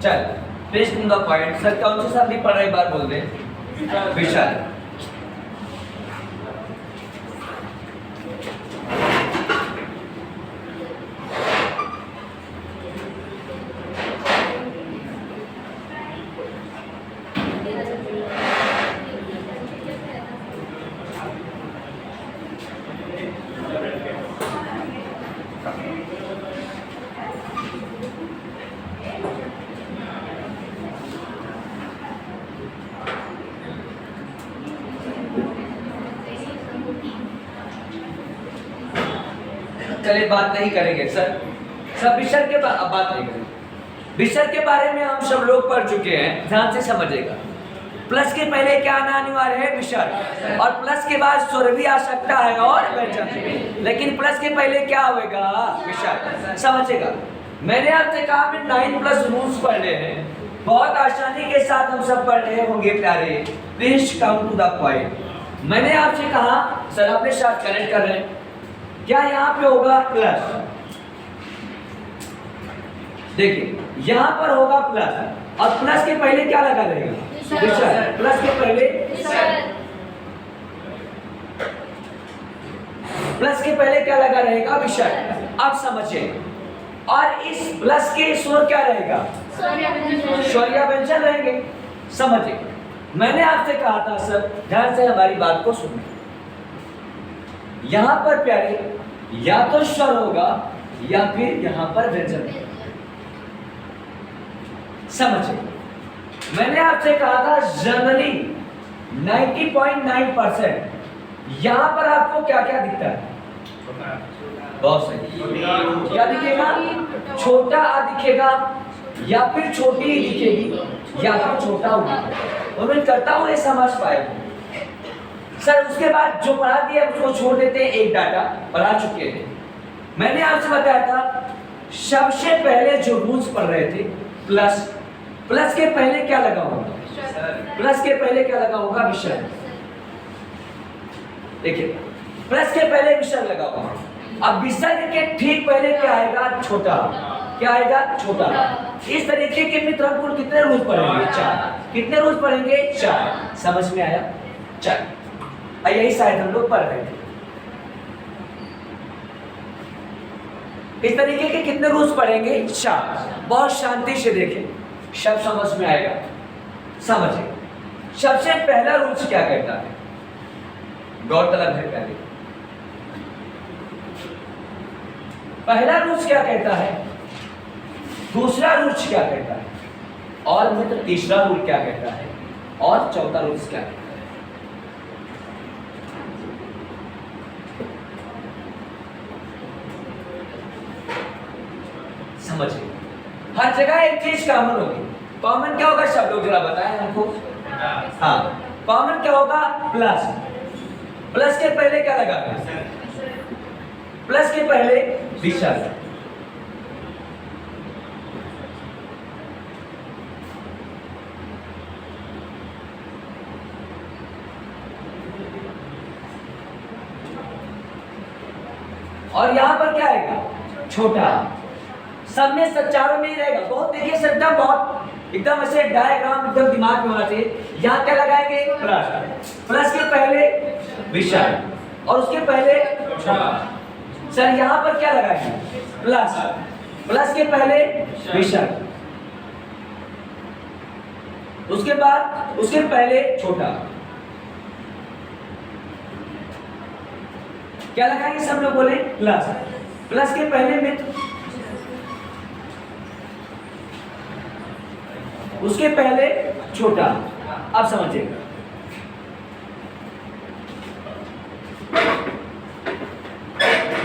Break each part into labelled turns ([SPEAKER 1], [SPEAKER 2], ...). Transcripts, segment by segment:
[SPEAKER 1] चल finish the point. Sir कौन सी सब्जी पढ़ रहे एक बार बोल दे। विशाल। चलिए बात नहीं करेंगे सर, सब विषय के बात नहीं करेंगे। विषय के बारे में हम सब लोग पढ़ चुके हैं, ध्यान से समझिएगा। प्लस के पहले क्या आना अनिवार्य है? विषय। और प्लस के बाद स्वर भी आ सकता है और व्यंजन, लेकिन प्लस के पहले क्या होगा? विषय। समझिएगा, मैंने आपसे कहा मैं 9+ रूल्स पढ़ रहे हैं, बहुत आसानी के साथ हम सब पढ़ रहे होंगे प्यारे। Please come to the point. मैंने आपसे कहा सर अपने साथ कनेक्ट कर रहे हैं, क्या यहाँ पे होगा प्लस? देखिए यहाँ पर होगा प्लस, और प्लस के पहले क्या लगा रहेगा? विषय। प्लस के पहले क्या लगा रहेगा? विषय। अब समझिए, और इस प्लस के स्वर क्या रहेगा? स्वरिया व्यंजन रहेंगे। समझिए, मैंने आपसे कहा था सर ध्यान से हमारी बात को सुनिए, यहां पर प्यारे या तो स्वर होगा या फिर यहां पर व्यंजन। समझिए, मैंने आपसे कहा था जनरली 90.9% यहां पर आपको क्या क्या दिखता है? बहुत सही। क्या दिखेगा? छोटा आ दिखेगा, या फिर छोटी ही दिखेगी, या फिर छोटा हो दिखेगा। उम्मीद करता हूं ये समझ पाए। सर उसके बाद जो पढ़ा दिया उसको छोड़ देते हैं, एक डाटा पढ़ा चुके हैं। मैंने आपसे बताया था सबसे पहले जो रूल्स पढ़ रहे थे प्लस, प्लस के पहले क्या लगा होगा? प्लस के पहले क्या लगा होगा? विषय। देखिए प्लस के पहले विषय लगा होगा। अब विषय के ठीक पहले क्या आएगा? छोटा। क्या आएगा? छोटा। इस तरीके के मित्र हम कितने रूल्स पढ़ेंगे? 4। कितने रूल्स पढ़ेंगे? 4। समझ में आया? 4। यही शायद हम लोग पढ़ रहे थे। इस तरीके के कितने रूल्स पढ़ेंगे? 4। बहुत शांति से देखें, सब समझ में आएगा। समझिए, सबसे पहला रूल्स क्या कहता है? गौरतलब है पहला रूल्स क्या कहता है, दूसरा रूल्स क्या कहता है, और मित्र तीसरा रूल क्या कहता है, और चौथा रूल्स क्या कहता है? समझिए, हर जगह एक चीज कॉमन होगी। कॉमन क्या होगा? सब लोग जरा बताएं हमको। हाँ, कॉमन क्या होगा? प्लस। प्लस के पहले क्या लगा? प्लस के पहले विषय। और यहां पर क्या आएगा? छोटा। सब में चारों में ही रहेगा। बहुत देखिए सर, एकदम बहुत एकदम ऐसे डायग्राम एकदम दिमाग में होना चाहिए। यहाँ क्या लगाएंगे? प्लस। प्लस के पहले विषय, और उसके पहले छोटा। सर यहाँ पर क्या लगाएंगे? प्लस। प्लस के पहले विषय, उसके बाद उसके पहले छोटा। क्या लगाएंगे? सब लोग बोले प्लस। प्लस के पहले मित्र, उसके पहले छोटा। अब समझिएगा,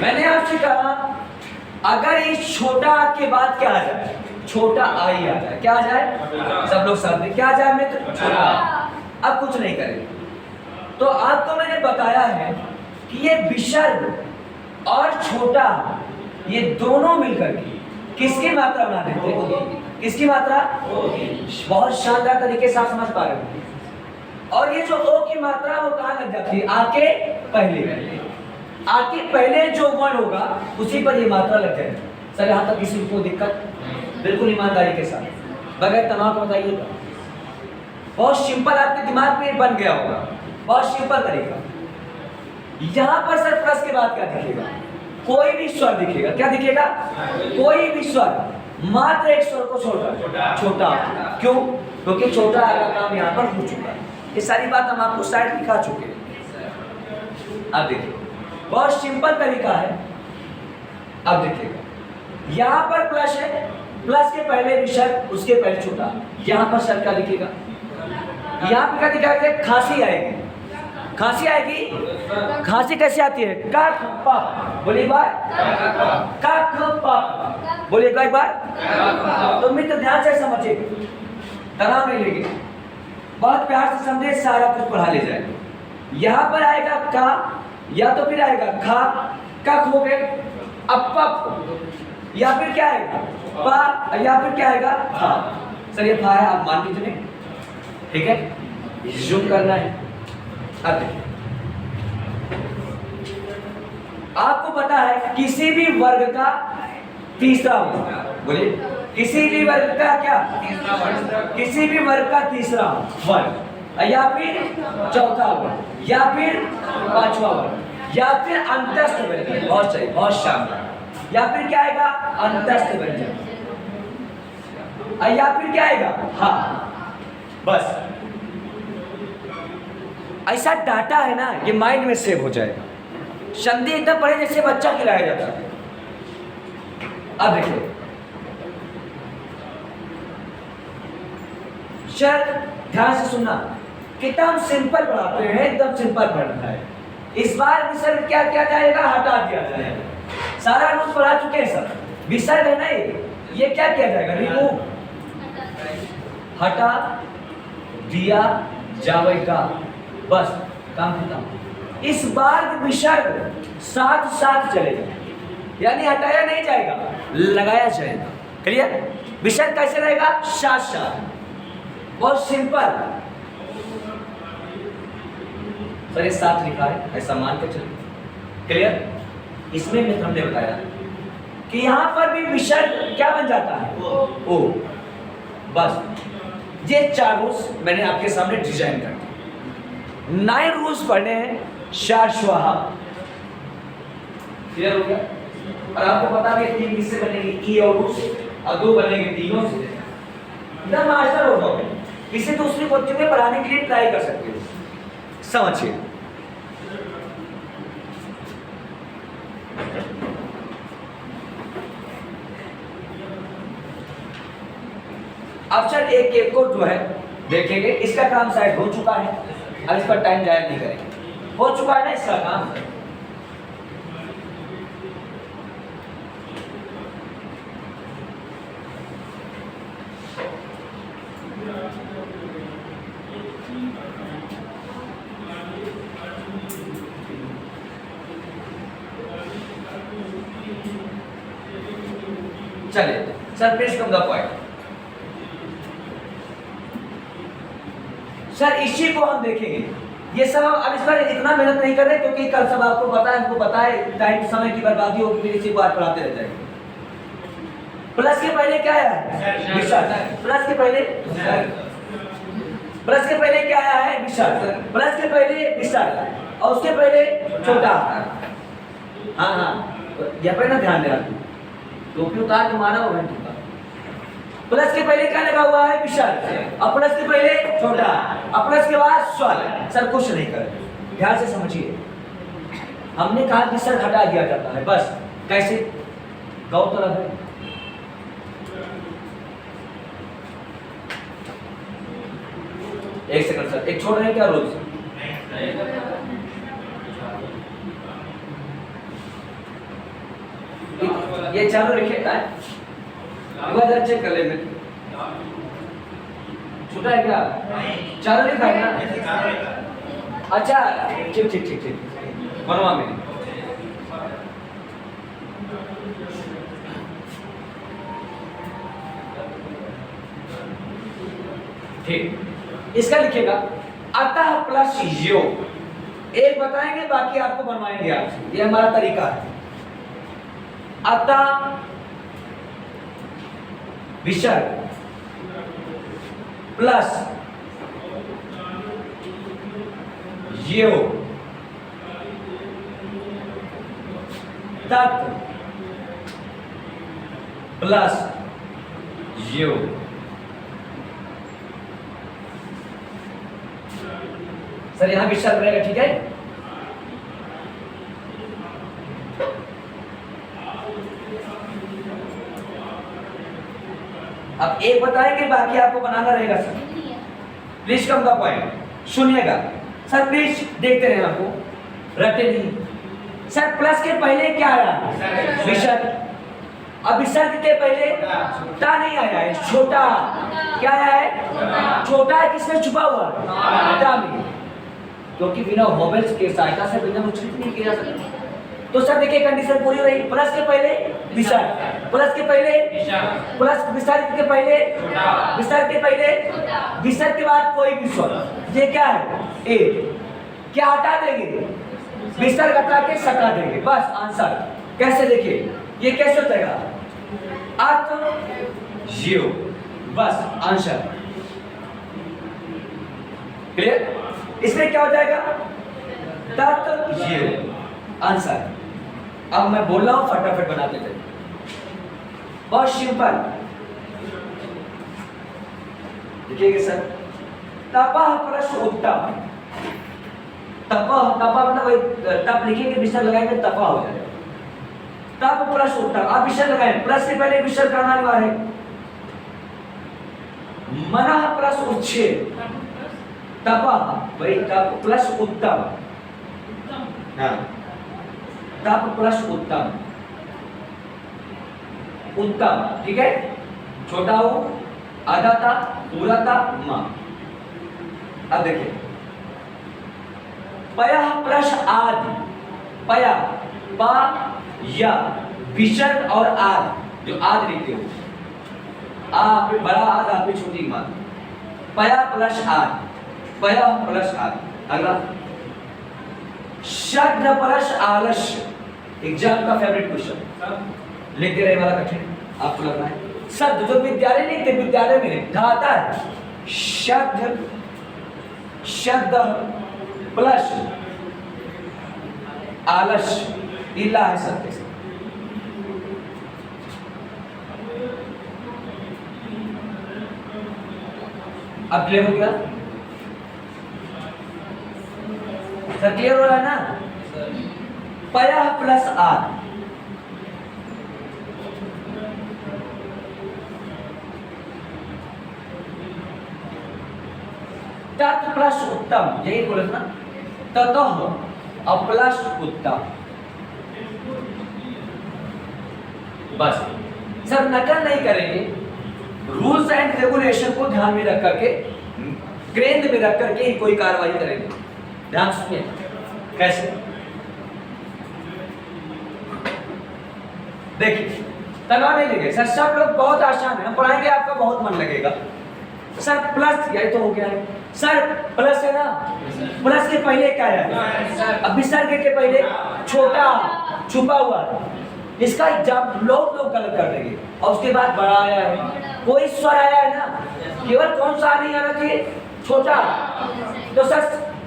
[SPEAKER 1] मैंने आपसे कहा अगर इस छोटा के बाद क्या आ जाए? छोटा आ ही आ जाए। क्या आ जाए? सब लोग सामने क्या आ जाए मित्र? छोटा। अब कुछ नहीं करेंगे। तो आपको मैंने बताया है कि ये विसर्ग और छोटा ये दोनों मिलकर के किसकी मात्रा बना देते हैं? किसकी मात्रा? बहुत शानदार तरीके से आप समझ पा रहे हो। और ये जो ओ की मात्रा वो कहाँ लग जाती है? आके पहले। आके पहले जो वर्ण होगा उसी पर ये मात्रा लग जाएगी। सर यहाँ तक किसी को दिक्कत? बिल्कुल ईमानदारी के साथ। बगैर तनाव के बताइएगा। बहुत सिंपल आपके दिमाग में बन गया होगा, बहुत सिंपल तरीका। यहां पर सर प्लस के बाद क्या दिखेगा? कोई भी स्वर दिखेगा। क्या दिखेगा? कोई भी स्वर, मात्र एक स्वर को छोड़कर छोटा। क्यों? क्योंकि छोटा का काम यहाँ पर हो चुका है। ये सारी बात हम आपको साइड दिखा चुके हैं। अब देखिए, बहुत सिंपल तरीका है। अब देखिएगा, यहाँ पर प्लस है, प्लस के पहले विसर्ग, उसके पहले छोटा। यहाँ पर सर क्या दिखेगा? यहाँ पर क्या दिखाएगा? खांसी आएगी। खांसी आएगी। खांसी कैसे आती है? कख पख। बोलिए एक बार, कख पख। बोलिए एक बार। तो मित्र ध्यान से समझिए, तनाव नहीं लेंगे, बहुत प्यार से समझे, सारा कुछ पढ़ा ले जाएगा। यहाँ पर आएगा का, या तो फिर आएगा खा, कख हो गए, अब पप, या फिर क्या आएगा? पा, या फिर क्या आएगा? हा। सर ये था है, आप मान के चले, ठीक है? जूम करना है। अब देखिए, आपको पता है किसी भी वर्ग का तीसरा वर्ग, बोलिए किसी भी वर्ग का क्या? तीसरा वर्ग। किसी भी वर्ग का तीसरा वर्ग, या फिर चौथा वर्ग, या फिर पांचवा वर्ग, या फिर अंतस्थ व्यंजन। बहुत सही, बहुत शानदार। या फिर क्या आएगा? अंतस्थ व्यंजन। या फिर क्या आएगा? हाँ, बस ऐसा डाटा है ना, ये माइंड में सेव हो जाएगा। संधि एकदम पढ़े जैसे बच्चा खिलाया जाता है। अब देखिए सर, ध्यान से सुनना, कितना हम सिंपल पढ़ाते हैं, एकदम सिंपल पढ़ना है। इस बार विसर्ग क्या क्या जाएगा? हटा दिया जाएगा। सारा नोट पढ़ा चुके हैं सर। विसर्ग है ना, ये क्या किया जाएगा? रिमूव, हटा दिया जाएगा, बस काम खत्म। इस बार विसर्ग साथ साथ चलेगा, यानी हटाया नहीं जाएगा, लगाया जाएगा। क्लियर? विसर्ग कैसे रहेगा? साथ साथ, बहुत सिंपल। सर ये साथ लिखा है, ऐसा मान के चलिए। क्लियर? इसमें मित्र हमने बताया कि यहां पर भी विसर्ग क्या बन जाता है? ओ। बस ये 4 रूल्स मैंने आपके सामने डिजाइन कर दिए। 9 रूल्स पढ़ने हैं, शार स्वाहा। क्लियर हो गया? और आपको पता है 3 किससे बनेंगे? ई और रूस, और 2 बनेंगे तीनों से। एकदम मास्टर हो जाओगे। किसी दूसरी कोचिंग में पढ़ाने के लिए ट्राई कर सकते हो। समझिए, अब सर एक को जो है देखेंगे, इसका काम शायद हो चुका है। अब इस पर टाइम जाया नहीं करेंगे, हो चुका है ना इसका काम। चलिए sir, please come the point. Sir इसी को हम देखेंगे। ये सब अब इस पर इतना मेहनत नहीं कर रहे, क्योंकि कल सब आपको पता है, हमको पता है, टाइम समय की बर्बादी होगी, फिर इसी बात पढ़ाते रह जाएंगे। प्लस के पहले क्या है? विसर्ग। प्लस के पहले, प्लस के पहले क्या आया है? विसर्ग। प्लस के पहले विसर्ग, और उसके पहले छोटा। हाँ हाँ, यहाँ पर ना ध्यान देना, टोपी उतार के मारा होगा। प्लस के पहले क्या लगा हुआ है? विसर्ग। और प्लस के पहले छोटा, और प्लस के बाद स्वर। सर कुछ नहीं कर, ध्यान से समझिए। हमने कहा विसर्ग हटा दिया जाता है, बस। कैसे? गौ तरह है। एक सेकंड सर, एक छोड़ रहे हैं क्या रोज? ये चालू रखिए, चेक कर ले। छूटा है क्या? चालू लिखा है ना? अच्छा ठीक ठीक ठीक ठीक, बनवा में। ठीक, इसका लिखिएगा अतः प्लस यो। एक बताएंगे, बाकी आपको बनवाएंगे आपसे। ये हमारा तरीका है। अतः विसर्ग प्लस ये हो तत् प्लस ये हो। सर यहां भी शर्त रहेगा, ठीक है। अब एक बताएंगे, बाकी आपको बनाना रहेगा sir. Please come the point, सुनिएगा सर, प्लीज देखते रहे आपको, रटे नहीं। सर प्लस के पहले क्या आया? विसर्ग। अब विसर्ग के पहले टा नहीं आया है, छोटा। क्या आया है? छोटा है। किसमें छुपा हुआ? टा में। क्योंकि बिना वोवेल्स के सहायता से बिना उच्चारित नहीं किया जा सकता। तो सर देखिए कंडीशन पूरी हो रही। प्लस के पहले विसर्ग, प्लस के पहले प्लस, विसर्ग के पहले विसर्ग के पहले विसर्ग के बाद कोई भी स्वर। ये क्या है? ए। क्या हटा देंगे? विसर्ग हटा के सटा देंगे, बस आंसर। कैसे? देखिए ये कैसे हो जाएगा? जीरो, बस आंसर। क्लियर? इसमें क्या हो जाएगा? तत् जीरो, आंसर। अब मैं बोल रहा हूं, फटाफट बनाते थे, बहुत सिंपल। देखिएगा सर, तपह प्लस उत्तम। तपह, तपह मतलब वही तप लिखेंगे, विसर्ग लगाएंगे, तपह हो जाएगा। तप प्लस उत्तम। आप विसर्ग लगाएं, प्लस से पहले विसर्ग करना अनिवार्य है। मनः प्लस उच्छेद, तपह वही तप प्लस उत्तम। हाँ, तप प्लस उत्तम, उत्तम, ठीक है। छोटा हो, आधा था, पूरा था, मां। अब देखिए, पयः प्लस आदि, पया, पा, या, विसर्ग और आद, जो आद लिखते हो, आ पे बड़ा आद, आ पे छोटी मां। पया प्लस आद, पया प्लस आद। अगला शब्द प्लस आलस्य। एग्जाम का फेवरेट क्वेश्चन, लिखते रहे वाला कठिन आपको लगना है। शब्द जो विद्यालय लिखते, विद्यालय में आता है शब्द, शब्द प्लस आलस्य, इला है सत्य से। अब क्लियर हो गया सर? क्लियर हो रहा है ना? पयः प्लस आद, तत् प्लस उत्तम, यही बोले ना, ततः और प्लस उत्तम। बस सर, नकल नहीं करेंगे, रूल्स एंड रेगुलेशन को ध्यान में रख करके, केंद्र में रख करके ही कोई कार्रवाई करेंगे। ध्यान सुनिए कैसे। देखिए तनाव नहीं लेंगे सर, सब लोग बहुत आसान है, हम पढ़ाएंगे, आपका बहुत मन लगेगा। सर प्लस, यही तो हो गया है सर, प्लस है ना, प्लस के पहले क्या है? अब विसर्ग के पहले छोटा छुपा हुआ है। इसका एग्जाम लोग गलत कर देंगे। और उसके बाद बड़ा आया है, कोई स्वर आया है ना, केवल कौन सा नहीं आना चाहिए? छोटा। तो सर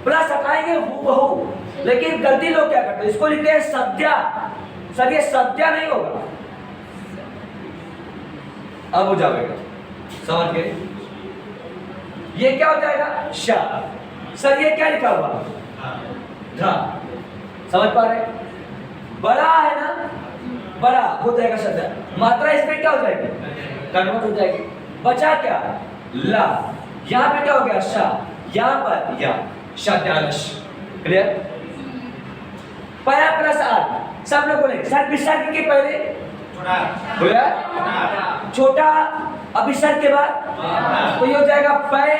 [SPEAKER 1] प्लस हटाएंगे हूबहू, लेकिन गलती लोग क्या करते हैं, इसको लिखते हैं सद्या। सर ये सद्या नहीं होगा। अब हो जाएगा, समझ गए? ये क्या हो जाएगा? शा। सर ये क्या लिखा हुआ? धा। समझ पा रहे? बड़ा है ना, बड़ा हो जाएगा सद्या। मात्रा इसमें क्या हो जाएगी? कन्वर्ट हो जाएगी। बचा क्या? ला। यहाँ पे क्या हो गया? शा। यहाँ पर या शब्दालश। क्लियर? पया प्लस आद, सब लोग बोले सर विसर्ग के पहले छोटा, अब विसर्ग के बाद तो ये हो जाएगा पय,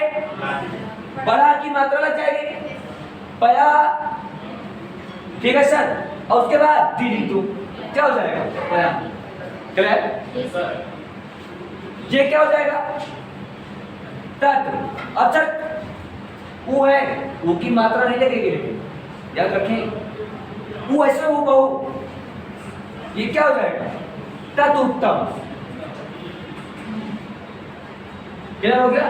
[SPEAKER 1] बड़ा की मात्रा लग जाएगी, पया, ठीक है सर। और उसके बाद दीदी क्या हो जाएगा? पया। क्लियर? ये क्या हो जाएगा? तत्। अब सर वो है, वो की मात्रा नहीं लगेगी, लेकिन याद रखें वो ऐसे वो बहु, ये क्या हो जाएगा? तत् उत्तम। क्लियर हो गया?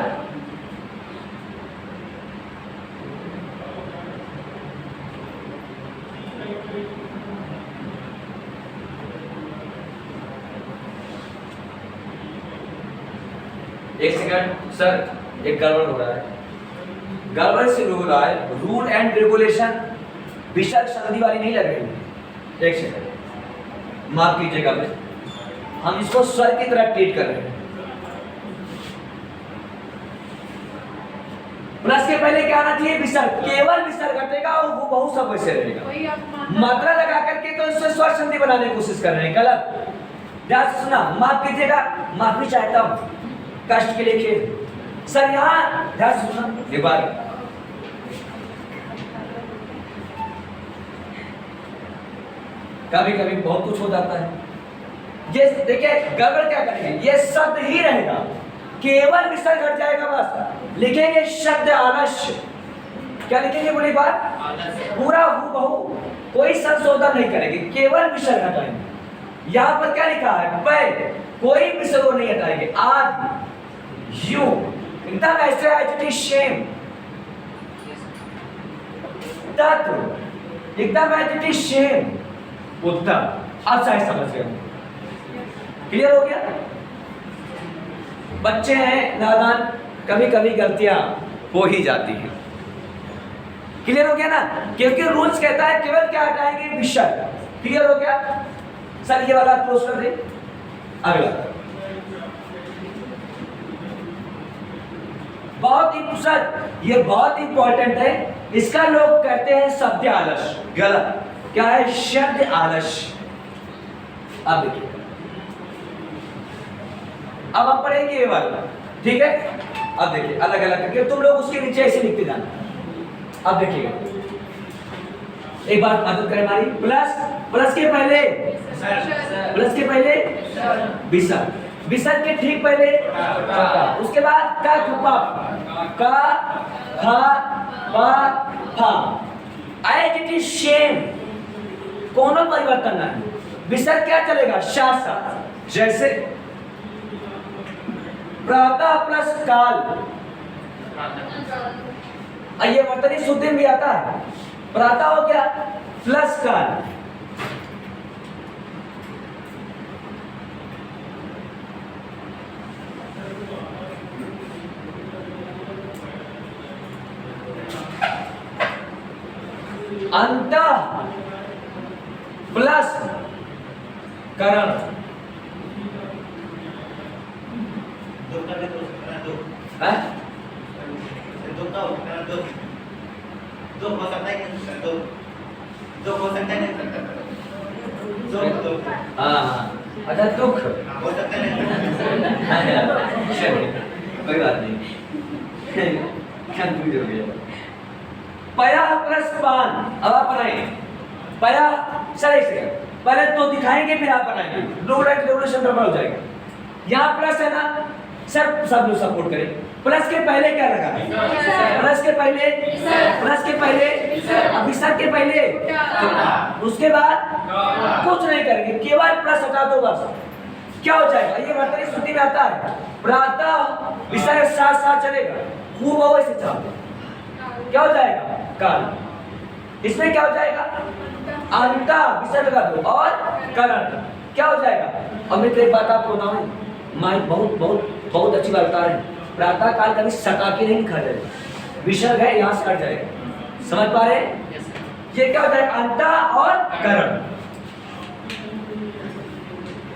[SPEAKER 1] एक सेकंड सर, एक गड़बड़ हो रहा है, गड़बड़ से हो रहा है। रूल एंड रेगुलेशन विसर्ग संधि वाली नहीं लग रही। एक सेकंड माफ कीजिएगा, हम इसको स्वर की तरह ट्रीट कर रहे हैं। प्लस के पहले क्या आना चाहिए? विसर्ग। केवल विसर्ग हटेगा और वो बहुत सब वैसे रहेगा। मात्रा लगा करके तो इससे स्वर संधि बनाने की कोशिश कर रहे हैं, गलत। ध्यान से सुना, माफ कीजिएगा, माफी चाहता हूं, कष्ट के लिए खेद। सर यहाँ ध्यान से सुना एक बार, कभी कभी बहुत कुछ हो जाता है। ये देखिए गड़बड़ क्या करेंगे, ये शब्द ही रहेगा, केवल विसर्ग हट जाएगा बस। लिखेंगे शब्द आलस्य। क्या लिखेंगे बोली बात? पूरा हूबहू, कोई संशोधन नहीं करेंगे, केवल विसर्ग हटाएंगे। यहां पर क्या लिखा है? पै, कोई विसर्ग नहीं हटाएंगे। आज यू एकदम ऐसे एज इट इज सेम। तत्व एकदम एज इट इज सेम। उत्तर अब शायद समझ गए, क्लियर हो गया? बच्चे हैं नादान, कभी कभी गलतियां हो ही जाती हैं। क्लियर हो गया ना? क्योंकि रूल्स कहता है केवल क्या हटाएंगे? विसर्ग। क्लियर हो गया? सर ये वाला क्लोज कर दे। अगला बहुत ही सर, ये बहुत इंपॉर्टेंट है, इसका लोग कहते हैं शब्द आलस्य। गलत। क्या है? शब्द आलस्य। अब देखिए, अब हम पढ़ेंगे ये वाला, ठीक है? अब देखिए अलग अलग करके तुम लोग उसके नीचे ऐसे लिखते जाना। अब देखिएगा, एक बात मदद करें हमारी, प्लस, प्लस के पहले, प्लस के पहले विसर्ग, विसर्ग के ठीक पहले उसके बाद का खुपा, का खा पा फा, एज इट इज सेम, कोनो परिवर्तन नहीं। विसर्ग क्या चलेगा? शासा। जैसे प्रातः प्लस काल, ये वर्तनी शुद्धि में भी आता है। प्रातः हो गया प्लस काल, अंतः प्लस करण, अच्छा दुख, कोई बात नहीं, कंफ्यूज हो गया। पया प्लस पान, अब आप बनाएंगे पया। सर ऐसे पहले तो दिखाएंगे फिर आप बनाएंगे, रूल एंड रेगुलेशन गड़बड़ हो जाएगा। यहाँ प्लस है ना सर, सब लोग सपोर्ट करें। प्लस के पहले क्या लगा? प्लस के पहले, प्लस के पहले, विसर्ग के पहले, उसके बाद कुछ नहीं करेंगे, केवल प्लस हटा दो बस। क्या हो जाएगा? ये वर्तनी शुद्धि में आता है। प्रातः विसर्ग साथ साथ चलेगा, हूबहू ऐसे चलेगा। क्या हो जाएगा? काल। इसमें क्या हो जाएगा? अंता विसर्ग लगा दो और करण। क्या हो जाएगा? अब मैं एक बात आपको बताऊं, मैं बहुत बहुत बहुत अच्छी बात बता रहे हैं। प्रातः काल कभी सका के नहीं लिखा जाएगा, विसर्ग है यहाँ से हट जाएगा। समझ पा रहे हैं? ये क्या होता है? अंता और करण।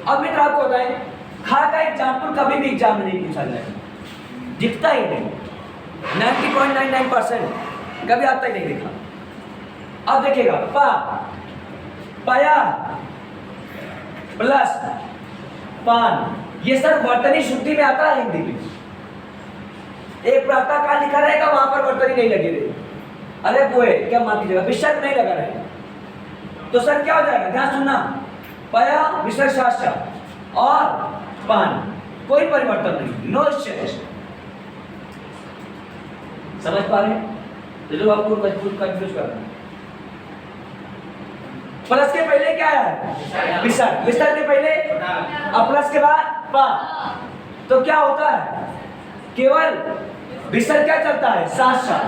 [SPEAKER 1] अब मित्र आपको बताएं, खा का एग्जाम्पल कभी भी एग्जाम में नहीं पूछा जाएगा, दिखता ही नहीं। 90.99% कभी आता ही नहीं लिखा। अब देखिएगा, पा, पाया प्लस पान, ये सब वर्तनी शुद्धि में आता है हिंदी में। एक प्रातः काल लिखा रहेगा, वहां पर वर्तनी नहीं लगी रहेगी। अरे बोए क्या मान लीजिएगा, विसर्ग नहीं लगा रहेगा, तो सर क्या हो जाएगा? ध्यान सुनना, पया विसर्ग शास्त्र और पान, कोई परिवर्तन नहीं, नो चेंज। समझ पा रहे हैं? तो जो आपको कंफ्यूज कर रहा है, प्लस के पहले क्या है? विसर्ग, विसर्ग के पहले और प्लस के बाद पा, तो क्या होता है? केवल विसर्ग क्या चलता है? साथ साथ।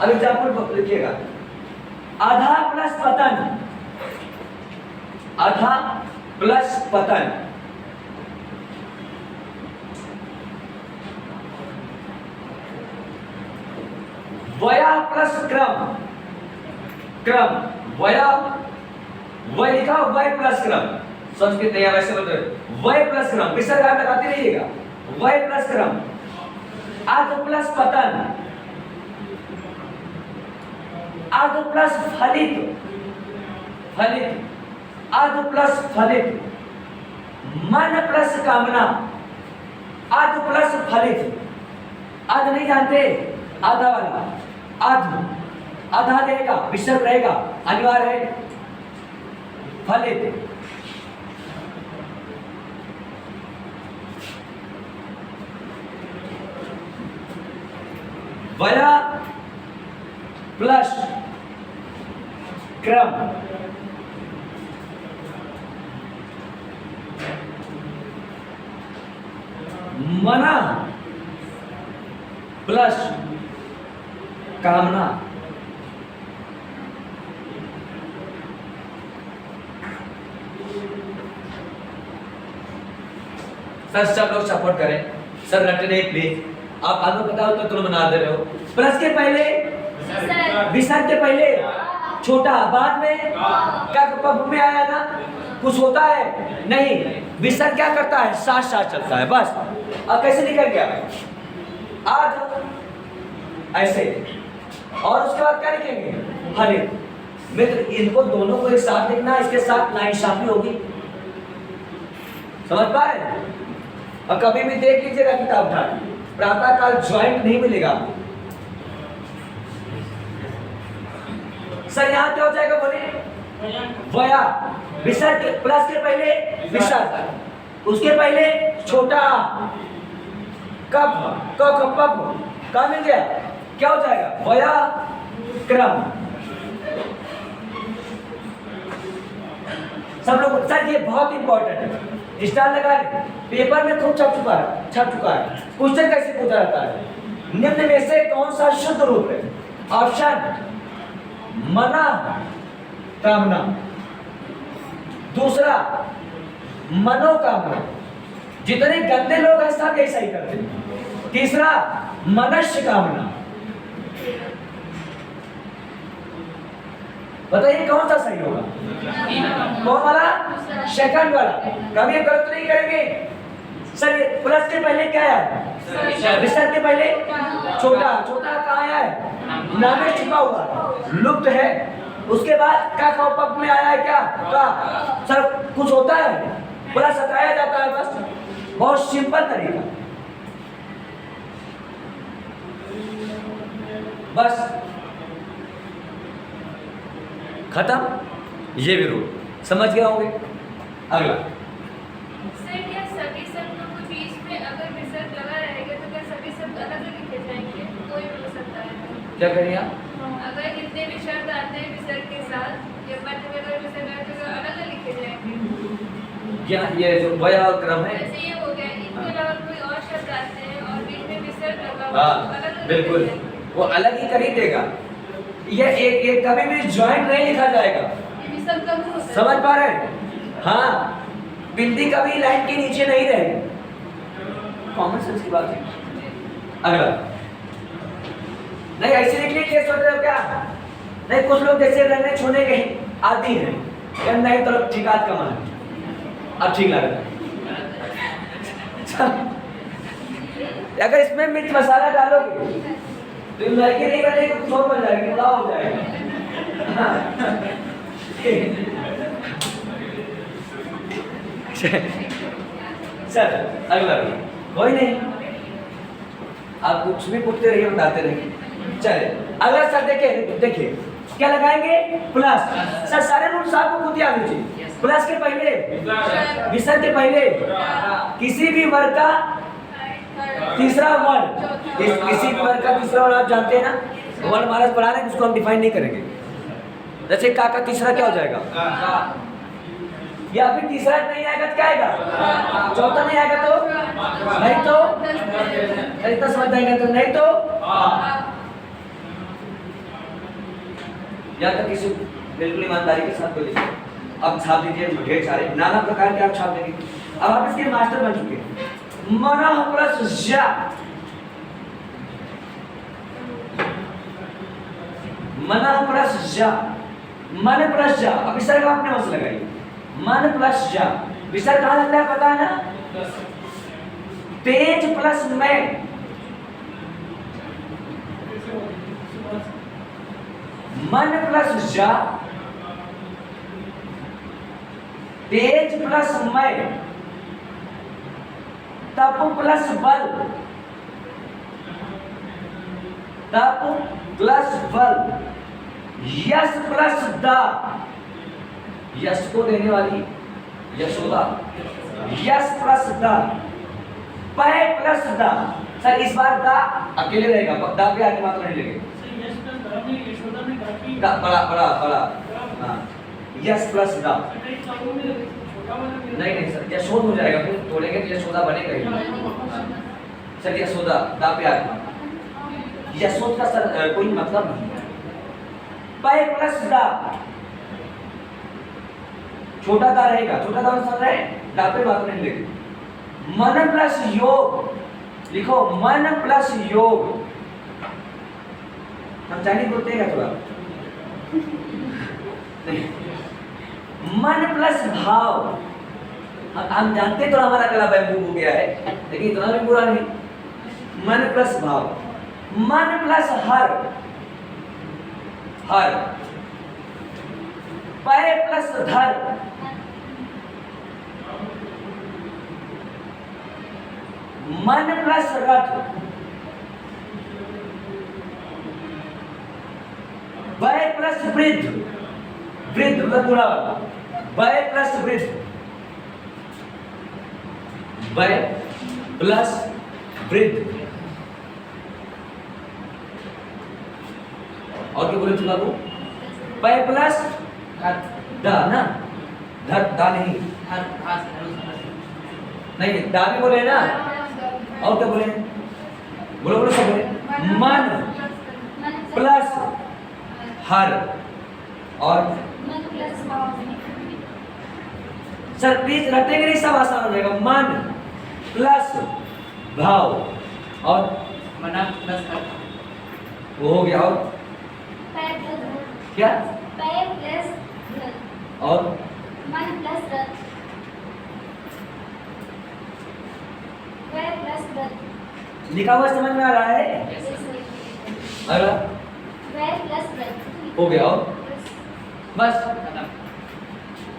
[SPEAKER 1] अब एग्जाम्पल लिखिएगा, आधा प्लस पतन, आधा प्लस पतन, वया प्लस क्रम, क्रम वया, वय लिखा वय प्लस क्रम, संस्कृत नहीं वैसे बोल रहे वय प्लस क्रम, विसर्ग आप लगाते रहिएगा, वय प्लस क्रम, आध प्लस पतन, आध प्लस फलित, फलित, आध प्लस फलित, मन प्लस कामना, आध प्लस फलित, आध नहीं जानते, आधा वाला, आध, आधा रहेगा, विसर्ग रहेगा, अनिवार्य है, फलित, वया प्लस क्रम, मना प्लस कामना, सर सब लोग सपोर्ट करें, सर रटे नहीं प्लीज, आप आगे बताओ तो तुम बना दे रहे हो। प्लस के पहले, विसर्ग के पहले छोटा, बाद में क्या पब में आया ना, कुछ होता है नहीं, विसर्ग क्या करता है, साथ साथ चलता है बस। अब कैसे निकल गया आज ऐसे, और उसके बाद क्या लिखेंगे, फलित। मित्र इनको दोनों को एक साथ लिखना, इसके साथ नाइंसाफी होगी, समझ पाए। और कभी भी देख लीजिएगा किताब उठा, प्रातः काल ज्वाइंट नहीं मिलेगा। सर यहाँ क्या हो जाएगा बोले, वया, विसर्ग प्लस के पहले विसर्ग, उसके पहले छोटा, कब कब का मिल गया, क्या हो जाएगा, वया क्रम। सब लोग सर ये बहुत इंपॉर्टेंट है, स्टार लगा पेपर में खूब छप चुका है, क्वेश्चन कैसे पूछा जाता है, निम्न में से कौन सा शुद्ध रूप है, ऑप्शन मना कामना, दूसरा मनोकामना, जितने गंदे लोग हैं सब ऐसा ही करते हैं, तीसरा मनुष्य कामना। बताइए कौन सा सही होगा, कौन वाला, सेकंड वाला। कभी गलत नहीं करेंगे। सर प्लस के पहले क्या है, विसर्ग के पहले छोटा, छोटा कहाँ है, नाम में छुपा हुआ लुप्त है, उसके बाद का पप में आया है क्या, का सर कुछ होता है, प्लस हटाया जाता है, बस बहुत सिंपल तरीका, बस खत्म। ये भी रूल समझ गए होंगे। अगला
[SPEAKER 2] सर क्या सभी शब्दों के बीच में अगर विसर्ग लगा रहेगा तो क्या सभी शब्द अलग अलग लिखे जाएंगे, कोई भी हो सकता है तो?
[SPEAKER 1] क्या करिए आप,
[SPEAKER 2] अगर जितने भी शब्द आते हैं विसर्ग के साथ या पद में अगर विसर्ग आए तो अलग अलग लिखे जाएंगे,
[SPEAKER 1] यहाँ ये जो वया क्रम है,
[SPEAKER 2] जैसे ये हो गया, इनके अलावा कोई और शब्द आते हैं और बीच में विसर्ग लगा हुआ
[SPEAKER 1] हाँ
[SPEAKER 2] अलग अलग
[SPEAKER 1] बिल्कुल, वो अलग ही कर ही देगा। ये एक कभी भी ज्वाइंट नहीं लिखा जाएगा,
[SPEAKER 2] विसर्ग कब होता है,
[SPEAKER 1] समझ पा रहे हैं। हाँ बिंदी कभी लाइन के नीचे नहीं रहेगी, कॉमन सेंस की बात है। अगला नहीं ऐसे लिख लीजिए, सोच रहे हो क्या, नहीं कुछ लोग जैसे रहने छोड़ने के आदि हैं, यार नहीं तो ठिकात कमा है, अब ठीक लग रहा है। अगर इसमें मिर्च मसाला डालोगे तो लड़की नहीं बनेगी, कुछ और बन जाएगी, पुलाव हो जाएगा। सर अगला कोई नहीं, आप कुछ भी पूछते रहिए, बताते रहिए। चले अगला सर देखिए क्या लगाएंगे, प्लस। सर सारे रूल्स आपको खुद याद लीजिए, प्लस के पहले, विसर्ग के पहले, किसी भी वर्ग का तीसरा वर्ण, किसी भी वर्ग का तीसरा वर्ण आप जानते हैं ना, वर्ण महाराज पढ़ा रहे हैं, उसको हम डिफाइन नहीं करेंगे। जैसे का तीसरा क्या हो जाएगा, या फिर तीसरा नहीं आएगा तो क्या आएगा, चौथा नहीं आएगा तो नहीं, तो इतना समझ जाएंगे तो नहीं, तो या तो किसी बिल्कुल ईमानदारी के साथ बोलिए, अब छाप दीजिए ढेर सारे नाना प्रकार के आप छाप देंगे। अब आप इसके मास्टर बन चुके हैं। मना प्लस जा, मना प्लस जा, मन प्लस जा। अब विसर्ग आपने उस लगाई, मन प्लस जा। विसर्ग कहाँ लगता है पता है ना? तेज प्लस मैं, मन प्लस जा, तेज प्लस मैं, तप प्लस बल, तप प्लस बल, यश प्लस दा, यश को देने वाली यशोदा, यश प्लस दा, पय प्लस दा। सर इस बार दा अकेले रहेगा, दा पे आगे मात्र नहीं लगेगा। बड़ा बड़ा बड़ा, हाँ, यश प्लस दा। नहीं सर, यशोद हो जाएगा, फिर तोड़ेंगे तो यशोदा बनेगा ही। सर यशोदा दा पे आगे, यशोद का सर कोई मतलब नहीं। पय प्लस दा, छोटा दा रहेगा, छोटा दा समझ रहे हैं, दा पे मात्र नहीं लगेगा। मन प्लस योग, लिखो मन प्लस योग। हम चाइनीज बोलते हैं क्या थोड़ा? मन प्लस भाव, हम जानते तो हमारा गला बैम्बू हो गया है, लेकिन इतना भी बुरा नहीं। मन प्लस भाव, मन प्लस हर, हर, पय प्लस धर, मन प्लस रथ, वय प्लस वृद्ध, वृद्ध मतलब बुरा, वय प्लस वृद्ध, वय प्लस वृद्ध। और क्या बोले थे बाबू? पय प्लस दा ना, धर दा नहीं, नहीं दा भी बोले ना। और क्या बोले? बोलो बोलो सब बोले। मन प्लस हर और सर प्लीज रटेंगे नहीं, सब आसान हो जाएगा। मन प्लस भाव और
[SPEAKER 3] मना प्लस हर,
[SPEAKER 1] वो हो गया। और क्या?
[SPEAKER 2] पय प्लस धर
[SPEAKER 1] और
[SPEAKER 2] मन प्लस रथ, वय प्लस रथ,
[SPEAKER 1] लिखा हुआ समझ में आ रहा है? अरे
[SPEAKER 2] वय प्लस रथ
[SPEAKER 1] हो गया। और बस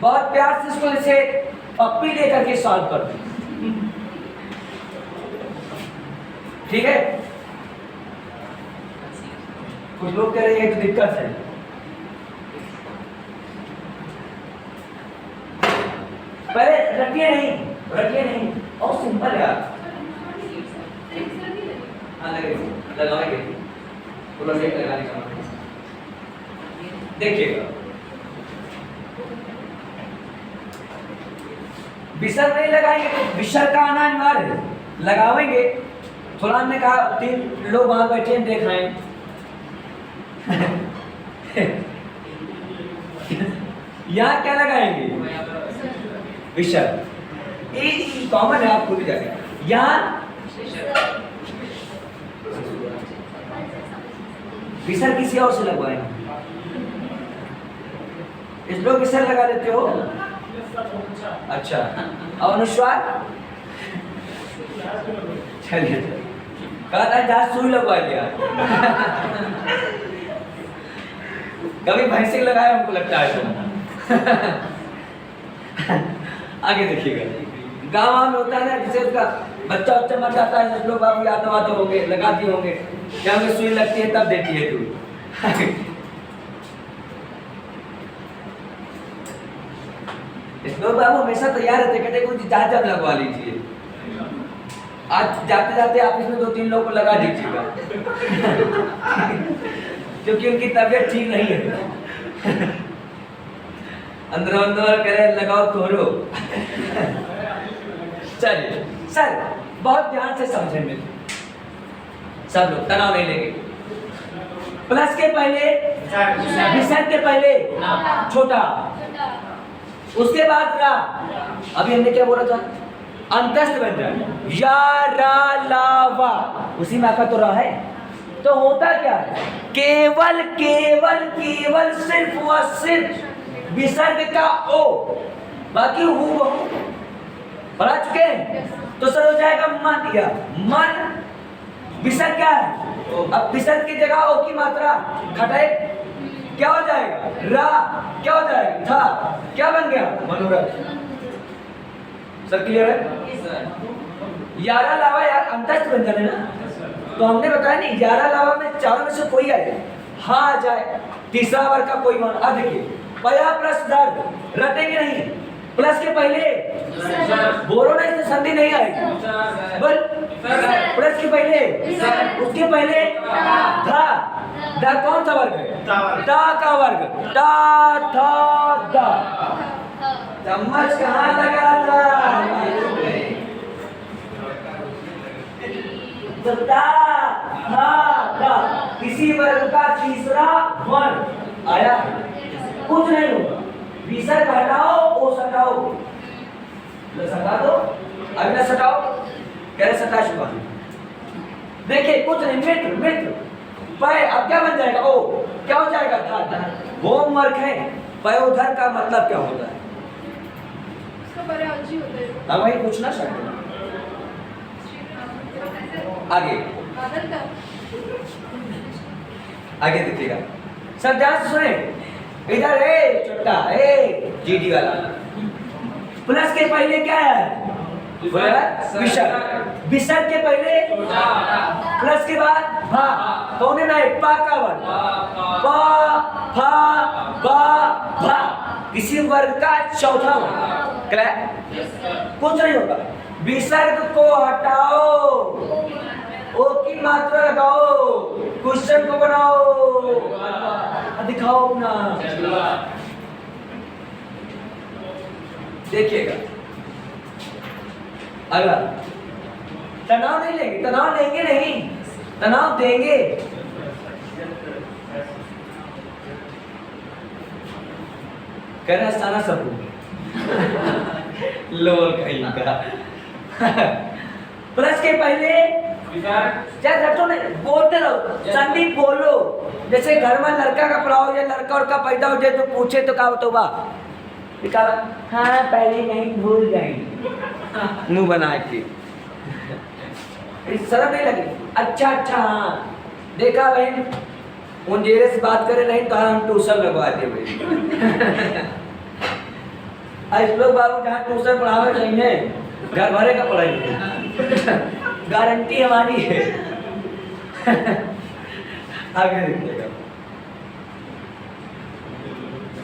[SPEAKER 1] बहुत प्यार से इसको ऐसे पप्पी लेकर के सॉल्व कर दो, ठीक है? कुछ लोग कह रहे हैं तो दिक्कत है। पहले रटिए नहीं, रटिए नहीं, और सिंपल है यार। हाँ लगेगा, लगाएंगे पूरा लेट लगाने का मतलब। देखिएगा विसर्ग नहीं लगाएंगे तो विसर्ग का आना अनिवार्य है, लगावेंगे। थोड़ा हमने कहा 3 लोग वहां बैठे हैं देख रहे हैं। यहाँ क्या लगाएंगे? विसर्ग, ये कॉमन है, आप खुद जाएंगे। यहाँ विसर्ग किसी और से लगवाएंगे। इस लोग विसर्ग लगा देते हो? अच्छा, और अनुस्वार? चलिए, कहा था जहां सुई लगवा लिया। कभी भैंसे लगाया हमको लगता है तो। आगे देखिएगा, गाँव में होता है ना, जिसे उसका बच्चा उच्चा मर जाता है, लोग बाबू याद तो होंगे, लगाती होंगे, क्या हमें सुई लगती है तब देती है तू। लोग बाबू हमेशा तैयार रहते, कहते कुछ जब लगवा लीजिए। आज जाते जाते आप इसमें 2-3 लोगों को लगा दीजिएगा। क्योंकि उनकी तबीयत ठीक नहीं है। अंदर अंदर करे लगाओ तोरो। चलिए सर, बहुत ध्यान से समझेंगे सब लोग, तनाव नहीं लेंगे। प्लस के पहले, विसर्ग के पहले छोटा, उसके बाद रा। अभी हमने क्या बोला था? अंतस्थ बन जाए, या रा ला वा, उसी में आपका तो रा है, तो होता क्या है, केवल केवल केवल सिर्फ व सिर्फ विसर्ग का ओ, बाकी हूँ वहू पढ़ा चुके हैं। तो सर हो जाएगा मन, या मन विसर्ग क्या है, अब विसर्ग की जगह ओ की मात्रा घटाए क्या हो जाएगा, रा क्या हो जाएगा, था क्या बन गया, मनोरथ। सर क्लियर है? 11 लावा यार अंतस्थ व्यंजन है ना, तो हमने बताया नहीं 11 लावा में चारों में से कोई आए, हाँ आ जाए, तीसरा वर्ग का कोई मान। अब देखिए पया प्लस दर रटेंगे नहीं, प्लस के पहले बोलो ना, इसमें संधि नहीं आएगी, बोल प्लस के पहले, उसके पहले था, दा कौन सा वर्ग है, ता का वर्ग, ता था दा, चम्मच कहाँ लगा था, तो ता था दा, किसी वर्ग का तीसरा वर्ण आया, कुछ नहीं होगा, विसर्ग हटाओ ओ सटाओ, सटा दो अगला सटाओ, कह रहे सटा चुका। देखिए कुछ नहीं, मित्र मित्र पय, अब क्या बन जाएगा, ओ क्या हो जाएगा, था। होमवर्क है, पयोधर का मतलब क्या होता है, अब वही पूछना चाहिए। आगे आगे देखिएगा सर, ध्यान से सुने इधर, ए छोटा ए जीडी वाला, प्लस के पहले क्या है, विसर्ग, विसर्ग के पहले प्लस के बाद भा, कौन है ना, पा का वर्ग, पा फा बा भा, किसी वर्ग का चौथा वर्ग, क्लियर, कुछ नहीं होगा, विसर्ग को हटाओ, ओ की मात्रा लगाओ, क्वेश्चन को बनाओ, दिखाओ अपना, देखिएगा अगला, तनाव नहीं लेंगे, तनाव लेंगे नहीं, तनाव देंगे, कह रहा सारा सब लोल कहीं का प्लस के पहले चाहे रटो नहीं, बोलते रहो, संधि बोलो, जैसे घर में लड़का का पढ़ाओ या लड़का और का पैदा हो जाए तो पूछे तो क्या बतोबा, हाँ पहले नहीं भूल जाएंगे, मुंह बना के शर्म नहीं लगी, अच्छा अच्छा हाँ देखा बहन, मुंजेरे से बात करे नहीं तो हम ट्यूशन लगवा दे भाई लोग बाबू जहाँ ट्यूशन पढ़ावे नहीं है, घर भरे का पढ़ाई गारंटी हमारी है। आगे देखिएगा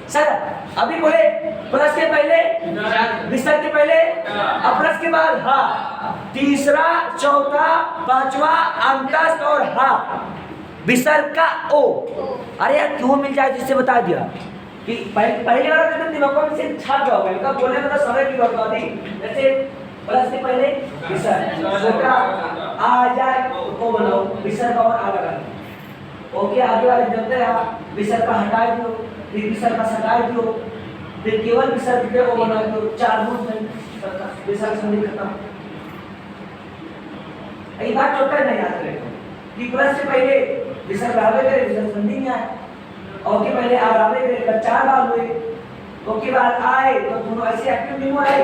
[SPEAKER 1] सर, अभी बोले प्लस के पहले विसर्ग के पहले, अब प्लस के बाद हा, तीसरा चौथा पांचवा अंतस्थ और हा, विसर्ग का ओ, अरे यार क्यों मिल जाए जिससे बता दिया कि पहले वाला एकदम दिमाग में से छाप जाओगे, इनका बोलने में तो समय की बर्बादी, जैसे प्लस के पहले विसर्ग छोटा आ जाए ओ बनाओ, विसर्ग और आ लगा, ओके आगे वाले जब आप विसर्ग का हटा दो, फिर विसर्ग का सटा दो, फिर केवल विसर्ग के ओ बना दो, 4 गुण में विसर्ग संधि खत्म। ये बात छोटा नहीं याद रखो कि प्लस से पहले विसर्ग आवे करे, विसर्ग संधि नहीं आए, और के पहले आवे करे 4 बार हुए, ओके बाद आए तो दोनों ऐसे एक्टिव नहीं हुआ है,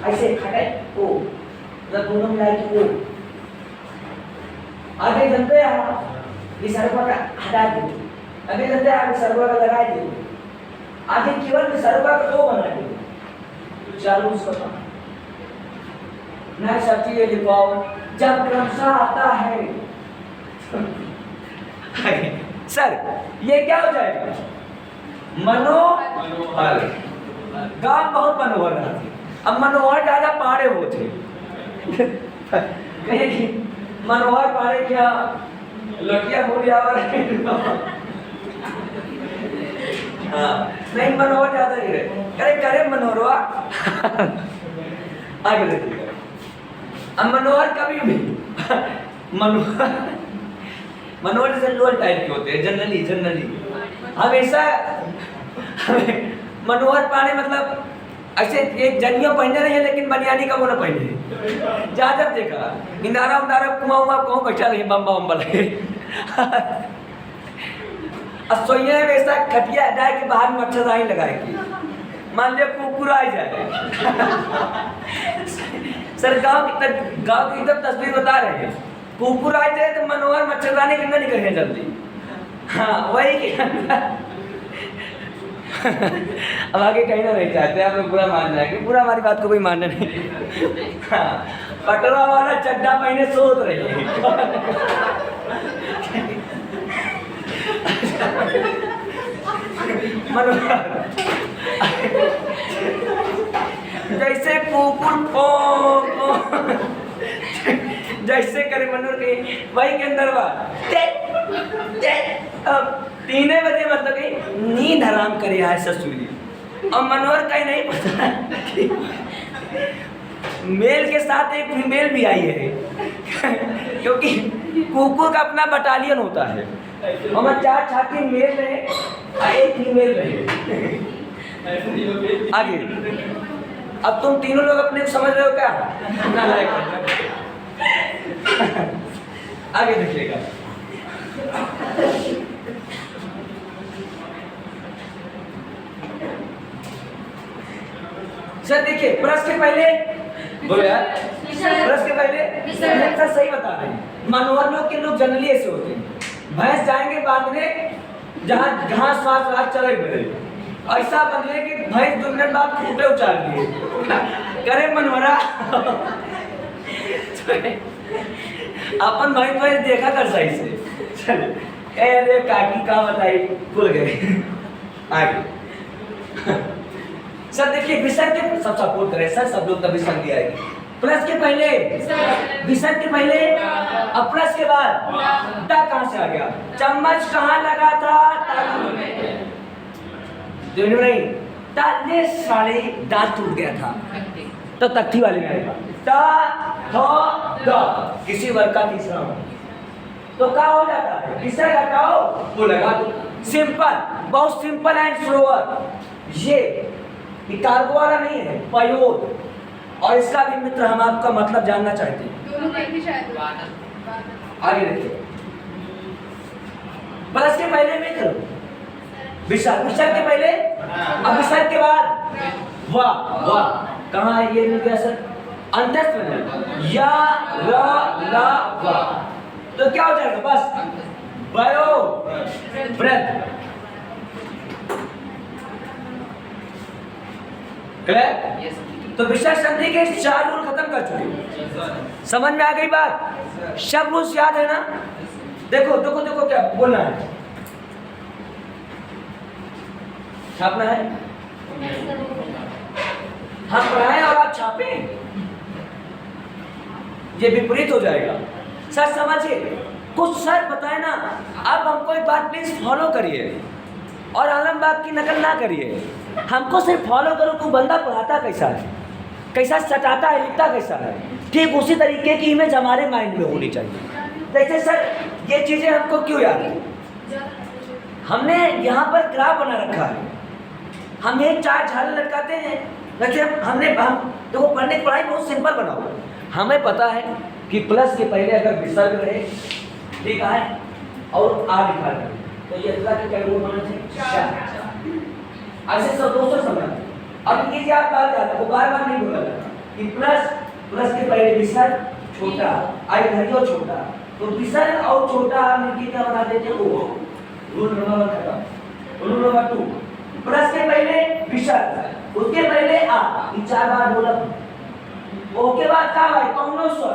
[SPEAKER 1] ऐसे खड़े ओ, मतलब दोनों मिलाए तो ओ, आगे जनते हैं विसर्ग का हटा दो, आगे जनते हैं विसर्ग का लगा दो, आगे केवल विसर्ग का ओ बना दो, तो चालू उसका ना सच्ची ये लिखाओ जब क्रमशः आता है सर ये क्या हो जाएगा, मनोहर, गांव बहुत मनोहर रहा था, अब मनोहर ज्यादा पहाड़े हो थे कहीं मनोहर पहाड़े क्या लड़कियां हो गया हाँ नहीं मनोहर ज्यादा ही रहे, अरे करे मनोहरवा आगे देखिएगा, अब मनोहर कभी भी मनोहर जैसे लोअर टाइप के होते हैं जनरली हमेशा मनोहर पाने मतलब ऐसे एक जनिया पहने रही है लेकिन बनियानी का वो ना पहने, जहाँ जब देखा इंदारा उदारा कुमा उमा कौन बैठा रही बम्बा उम्बा लगे अब सोइए में ऐसा खटिया हटाए के बाहर मच्छरदानी लगाएगी, मान लिया कुकुर आ जाए। सर गांव की एकदम तस्वीर बता रहे हैं, कुकुर आ जाए तो मनोहर मच्छरदानी कितना निकल है जल्दी। हाँ वही अब आगे कहीं ना नहीं चाहते आप लोग, बुरा मान जाएंगे, बुरा हमारी बात को कोई मानना नहीं। हाँ पटवा वाला चड्डा पहने सोच रही है। जैसे कुकुर जैसे करे मनोहर के वही के अंदर बा 3 बजे मतलब कि नींद हराम करे है ससुरी, और मनोहर कहीं नहीं पता मेल के साथ एक फीमेल भी आई है। क्योंकि कुकुर का अपना बटालियन होता है, और 4 छाती मेल रहे और 1 फीमेल रहे। आगे अब तुम तीनों लोग अपने को समझ रहे हो क्या? आगे देखिएगा। सर देखिए ब्रश के पहले बोलो यार, ब्रश के पहले सर सही बता रहे हैं। मनोहर लोग के लोग जनरली ऐसे होते हैं, भैंस जाएंगे बांधने जहाँ घास वास चले गए, ऐसा बदले कि भैंस 2 मिनट बाद खूंटे उचार दिए करे मनोहरा। अपन भाई भाई देखा कर सही से। अरे काकी का बताई भूल गए। आगे सर देखिए विसर्ग के सब सपोर्ट करें सर, सब लोग तभी संग आएगी। प्लस के पहले विसर्ग के पहले और प्लस के बाद टा कहां से आ गया? चम्मच कहां लगा था? नहीं ताले साले दांत टूट गया था तो तख्ती वाले में आएगा ता थ द, किसी वर्ग का तीसरा हो तो क्या हो जाता है? विसर्ग हटाओ वो लगा दो। सिंपल, बहुत सिंपल एंड स्लोअर। ये कार्गो वाला नहीं है, पयोर। और इसका भी मित्र हम आपका मतलब जानना चाहते हैं। आगे देखिए, प्लस के पहले में करो विसर्ग, विसर्ग के पहले अब विसर्ग के बाद वाह वाह। कहाँ है ये? मिल गया सर, अंतस्थ में या रा ला वा, तो क्या हो जाएगा? बस बयो ब्रेथ। क्लियर? तो विसर्ग संधि के 4 रूल खत्म कर चुके। समझ में आ गई बात? सब रूल्स याद है ना? देखो देखो देखो क्या बोलना है, छापना है। हम पढ़ाएं और आप छापें, ये विपरीत हो जाएगा। सर समझिए, कुछ सर बताए ना। अब हमको एक बात प्लीज फॉलो करिए और आलमबाग की नकल ना करिए। हमको सिर्फ फॉलो करो कि बंदा पढ़ाता कैसा है, कैसा सटाता है, लिखता कैसा है। ठीक उसी तरीके की इमेज हमारे माइंड में होनी चाहिए। देखिए सर, ये चीज़ें हमको क्यों याद है? हमने यहाँ पर ग्राफ बना रखा है, हम एक 4 झाले लटकाते हैं। वैसे हम देखो पढ़ने की पढ़ाई बहुत सिंपल बनाओ। हमें पता है कि प्लस के पहले अगर विसर्ग रहे, ठीक है, और आ लिखा रहे तो ये अगला के क्या रूल होना चाहिए? ऐसे सब दोस्तों समझ। अब ये क्या बात है, वो बार-बार नहीं बोला जाता कि प्लस के पहले विसर्ग छोटा, आई धरियो छोटा, तो विसर्ग और छोटा मिलके क्या बना देते हैं? वो रूल नंबर 1 खत्म। रूल नंबर 2, प्लस के पहले विसर्ग, उसके पहले आ, ये 4 बार बोला। ओके बाद क्या भाई? कौनो स्वर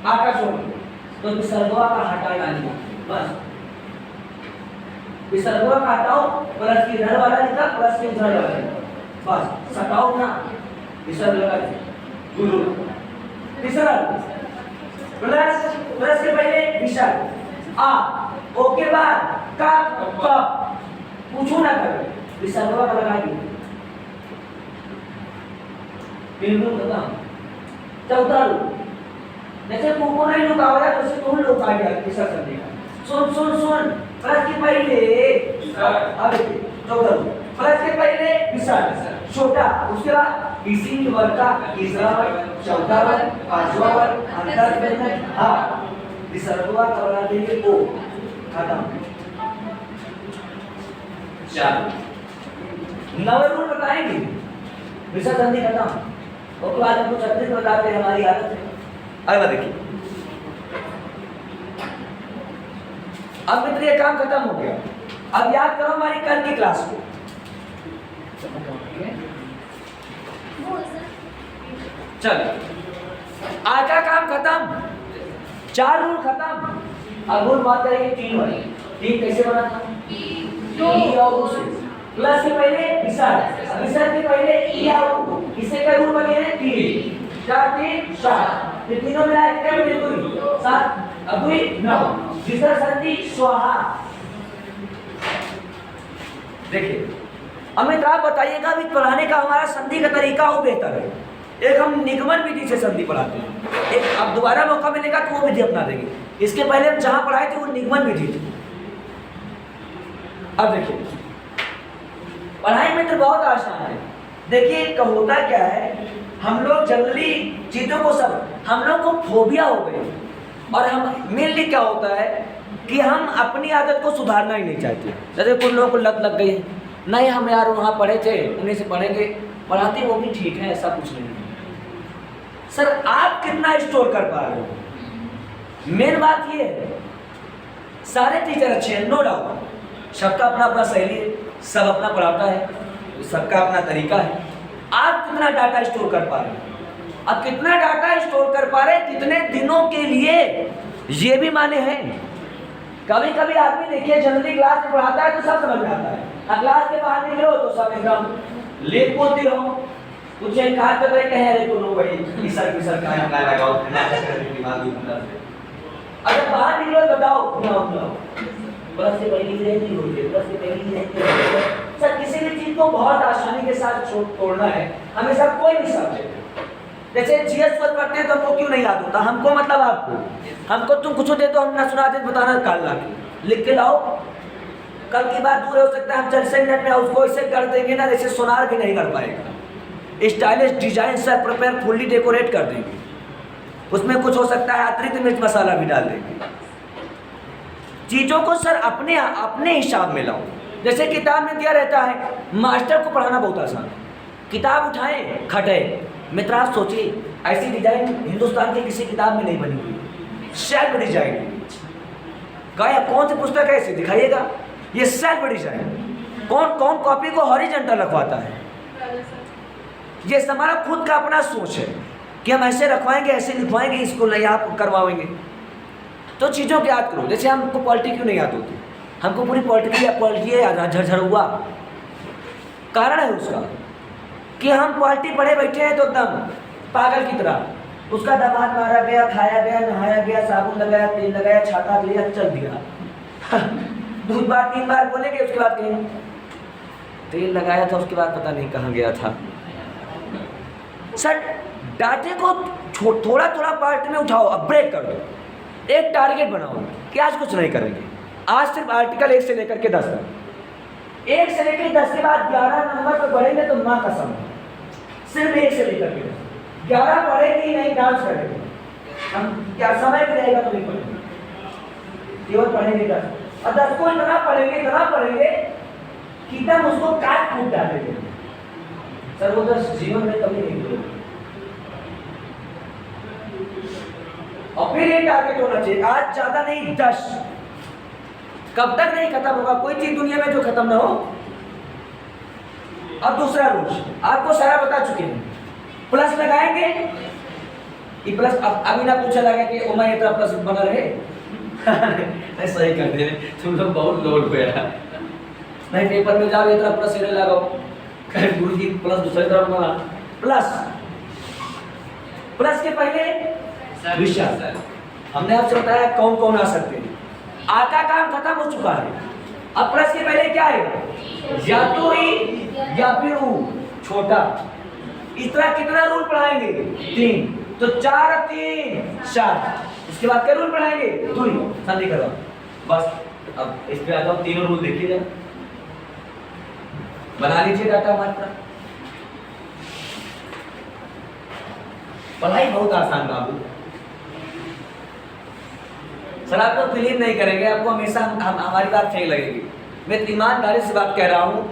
[SPEAKER 1] आकाश हो, तो विसर्गवा का हटाया नहीं, बस विसर्गवा का हटाओ, प्लस के इधर वाला लिखा, प्लस के उधर वाला लिखा, बस सटाओ ना, विसर्ग लगा दे। गुरु विसर्ग प्लस के पहले विसर्ग आ, ओके बाद का प, पूछो ना करो, विसर्गवा का लगाइए। बिल्कुल खत्म। चौथा रूल, जैसे कुको नहीं लोग आया तो तुम लोग आ गया विसर्ग संधि का। सुन सुन सुन, प्लस के पहले अब चौथा रूल, प्लस के पहले विसर्ग छोटा, उसके बाद किसी वर्ग का तीसरा वर्ग, चौथा वर्ग, 5वां वर्ग, अंतर व्यंजन, हाँ विसर्गवा का बना देंगे ओ। खत्म। चलो नवे रूल बताएंगे, विसर्ग संधि खत्म। और तो आज हमको 36 बताते हैं, हमारी आदत है। अगला देखिए, अब मित्र ये काम खत्म हो गया। अब याद करो हमारी कल की क्लास को। चलो आज का काम खत्म, 4 रूल खत्म। अब रूल बात करेंगे 3 वाले। 3 कैसे बना था? ई और ऊ से। प्लस के पहले विसर्ग, विसर्ग के पहले ई या ऊ। इससे क्या रूल बने हैं? 3 4 3 7। ये तीनों मिला कितने बने? 2 7 अब 2 9। विसर्ग संधि स्वाहा। देखिए हमें आप बताइएगा अभी पढ़ाने का हमारा संधि का तरीका हो बेहतर है। एक हम निगमन विधि से संधि पढ़ाते हैं, एक अब दोबारा मौका मिलेगा तो वो विधि अपना देंगे। इसके पहले हम जहां पढ़ाए थे वो निगमन विधि थी। अब देखिए पढ़ाई में तो बहुत आसान है। देखिए होता क्या है, हम लोग जनरली चीजों को सब हम लोग को फोबिया हो गई, और हम मेनली क्या होता है कि हम अपनी आदत को सुधारना ही नहीं चाहते। जैसे कुछ लोगों को लत लग गई, नहीं हम यार वहाँ पढ़े थे उन्हीं से पढ़ेंगे, पढ़ाते वो भी ठीक है, ऐसा कुछ नहीं है। सर आप कितना स्टोर कर पा रहे हो, मेन बात ये है। सारे टीचर अच्छे हैं, नो डाउट, सबका अपना अपना शैली है, सब अपना पढ़ाता है, सबका अपना तरीका है। आप कितना डाटा स्टोर कर पा रहे हैं? अब कितना डाटा स्टोर कर पा रहे हैं कितने दिनों के लिए, ये भी माने हैं। कभी कभी आदमी देखिए जनरली क्लास में पढ़ाता है तो सब समझ में आता है, अब क्लास के बाहर निकलो तो सब एकदम लेट बोलते रहो। कुछ एक हाथ पे बैठे हैं, अरे तो भाई किसर का ना लगाओ दिमागी बंदा से। अगर बाहर निकलो बताओ ना प्लस से पहली रहती होती है, प्लस से पहली रहती है। सर किसी भी चीज को बहुत आसानी के साथ तोड़ना है, हमेशा कोई भी सब्जेक्ट, जैसे जीएस पर पढ़ते हैं तो हमको क्यों नहीं याद होता, हमको मतलब आपको, हमको तुम कुछ दे तो हम ना सुना दे बताना काल ला के लिख के लाओ। कल की बात दूर हो सकता है, हम 4 मिनट में उसको ऐसे कर देंगे ना जैसे सोनार भी नहीं कर पाएगा। स्टाइलिश डिजाइन से प्रिपेयर फुल्ली डेकोरेट कर देंगे, उसमें कुछ हो सकता है अतिरिक्त मिर्च मसाला भी डाल देंगे। चीज़ों को सर अपने हिसाब में लाओ। जैसे किताब में क्या रहता है, मास्टर को पढ़ाना बहुत आसान है, किताब उठाएं खटे। मित्र आप सोचिए ऐसी डिजाइन हिंदुस्तान की किसी किताब में नहीं बनी हुई, सेल्फ डिजाइन। क्या कौन सी पुस्तक है ऐसी दिखाइएगा, ये सेल्फ डिजाइन। कौन कौन कॉपी को हॉरिजॉन्टल रखवाता है? ये हमारा खुद का अपना सोच है कि हम ऐसे रखवाएंगे, ऐसे लिखवाएंगे, इसको नहीं आप करवाएंगे। तो चीज़ों को याद करो। जैसे हमको पॉलिटी क्यों नहीं याद होती, हमको पूरी पॉलिटी झरझर हुआ। कारण है उसका कि हम पॉलिटी पढ़े बैठे हैं तो एकदम पागल की तरह। उसका दबाव मारा गया, खाया गया, नहाया गया, साबुन लगाया, तेल लगाया, छाता लिया, चल दिया। 2 बार 3 बार बोलेंगे, उसके बाद कहेंगे तेल लगाया था, उसके बाद पता नहीं कहाँ गया था। सर डाटे को थोड़ा थोड़ा पार्ट में उठाओ, अब ब्रेक कर दो, एक टारगेट बनाओ कि आज कुछ नहीं करेंगे। आज सिर्फ आर्टिकल 1 से लेकर के 10 तक, 1 से लेकर 10 के बाद 11 नंबर पर बढ़ेंगे तो माँ कसम, सिर्फ 1 से लेकर के 10। 11 पढ़ेंगे नहीं, डांस करेंगे हम, क्या समय भी रहेगा तो नहीं पढ़ेंगे, केवल पढ़ेंगे 10। और 10 को इतना पढ़ेंगे कि तब उसको काट कूट डालेंगे। सर वो 10 जीवन में कभी नहीं मिलेगा। और फिर ये टारगेट होना चाहिए, आज ज्यादा नहीं 10। कब तक नहीं खत्म होगा कोई चीज दुनिया में जो खत्म ना हो। अब दूसरा रूल आपको सारा बता चुके हैं, प्लस लगाएंगे। ये प्लस अब अभी ना पूछा लगा कि ओमा इतना प्लस बना रहे। सही कर दे रहे तुम लोग, बहुत लोड पे है। नहीं पेपर में जाओ इतना प्लस इधर लगाओ, गुरु जी प्लस दूसरी तरफ बना प्लस के पहले विषय। हमने आपसे बताया कौन कौन आ सकते हैं। आता काम खत्म हो चुका है, अब प्लस के पहले क्या है, या तो ई या फिर ऊ छोटा। इस तरह कितना रूल पढ़ाएंगे, 3, तो 4 3 7। इसके बाद क्या रूल पढ़ाएंगे, 2 संधि करो बस। अब इस पे आ जाओ, तीनों रूल देखिए, बना लीजिए डाटा हमारे पास। पढ़ाई बहुत आसान बाबू। सर आप लोग बिलीव नहीं करेंगे, आपको हमेशा हमारी बात फेक लगेगी। मैं ईमानदारी से बात कह रहा हूँ,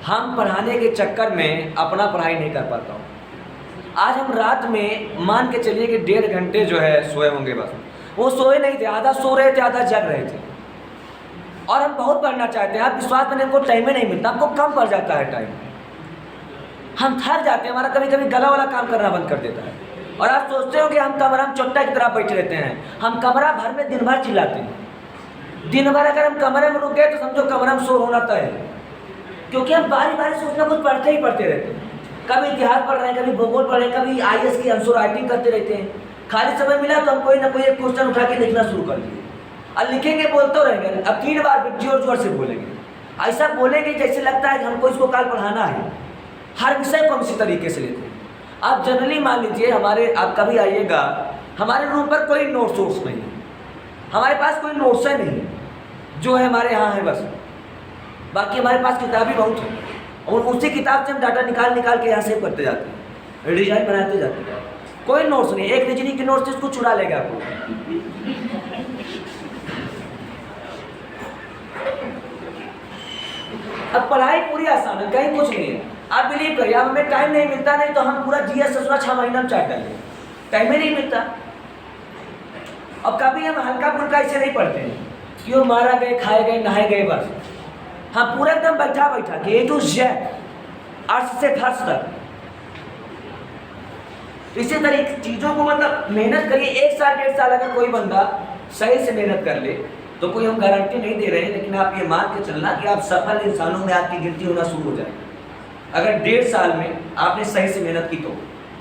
[SPEAKER 1] हम पढ़ाने के चक्कर में अपना पढ़ाई नहीं कर पाता हूँ। आज हम रात में मान के चलिए कि 1.5 घंटे जो है सोए होंगे, बस वो सोए नहीं थे, आधा सो रहे थे आधा जग रहे थे। और हम बहुत पढ़ना चाहते हैं, आप विश्वास में हमको टाइम ही नहीं मिलता, हमको कम पड़ जाता है टाइम, हम थक जाते हैं, हमारा कभी कभी गला वाला काम करना बंद कर देता है। और आप सोचते हो कि हम कमरा में चोट्टा की तरह बैठे रहते हैं, हम कमरा भर में दिन भर चिल्लाते हैं। दिन भर अगर हम कमरे में रुक गए तो समझो कमरा में शोर होना तय है, क्योंकि हम बारी बारी सोचना कुछ पढ़ते ही पढ़ते रहते हैं। कभी इतिहास पढ़ रहे हैं, कभी भूगोल पढ़ रहे हैं, कभी IAS की आंसर राइटिंग करते रहते हैं। खाली समय मिला तो हम कोई ना कोई एक क्वेश्चन उठा के लिखना शुरू कर दिए और लिखेंगे, बोलते रहेंगे। अब 3 बार जोर जोर से बोलेंगे, ऐसा बोलेंगे जैसे लगता है कि हमको इसको कल पढ़ाना है। हर विषय को हम इसी तरीके से लेते हैं। आप जनरली मान लीजिए हमारे, आप कभी आइएगा, हमारे रूम पर कोई नोट सोर्स नहीं है, हमारे पास कोई नोट्स है नहीं जो है हमारे यहाँ है बस। बाकी हमारे पास किताबें बहुत है और उसी किताब से हम डाटा निकाल निकाल के यहाँ सेव करते जाते हैं, डिजाइन बनाते जाते हैं। कोई नोट्स नहीं, एक रीजनिंग के नोट्स से इसको चुरा लेगा आपको। अब पढ़ाई पूरी आसान है, कहीं कुछ नहीं है। आप बिलीव करिए, अब हमें टाइम नहीं मिलता, नहीं तो हम पूरा GS ससुरा 6 महीना में चाट डालेंगे, टाइम ही नहीं मिलता। अब कभी हम हल्का फुल्का ऐसे नहीं पढ़ते हैं, क्यों मारा गए, खाए गए, नहाए गए, बस हम पूरा एकदम बैठा बैठा के A to Z, अर्थ से फर्श तक। इसी तरीके चीज़ों को मतलब मेहनत करिए। 1 साल 1.5 साल अगर कोई बंदा सही से मेहनत कर ले तो कोई हम गारंटी नहीं दे रहे हैं, लेकिन आप ये मान के चलना कि आप सफल इंसानों में आपकी गिनती होना शुरू हो जाए। अगर 1.5 साल में आपने सही से मेहनत की तो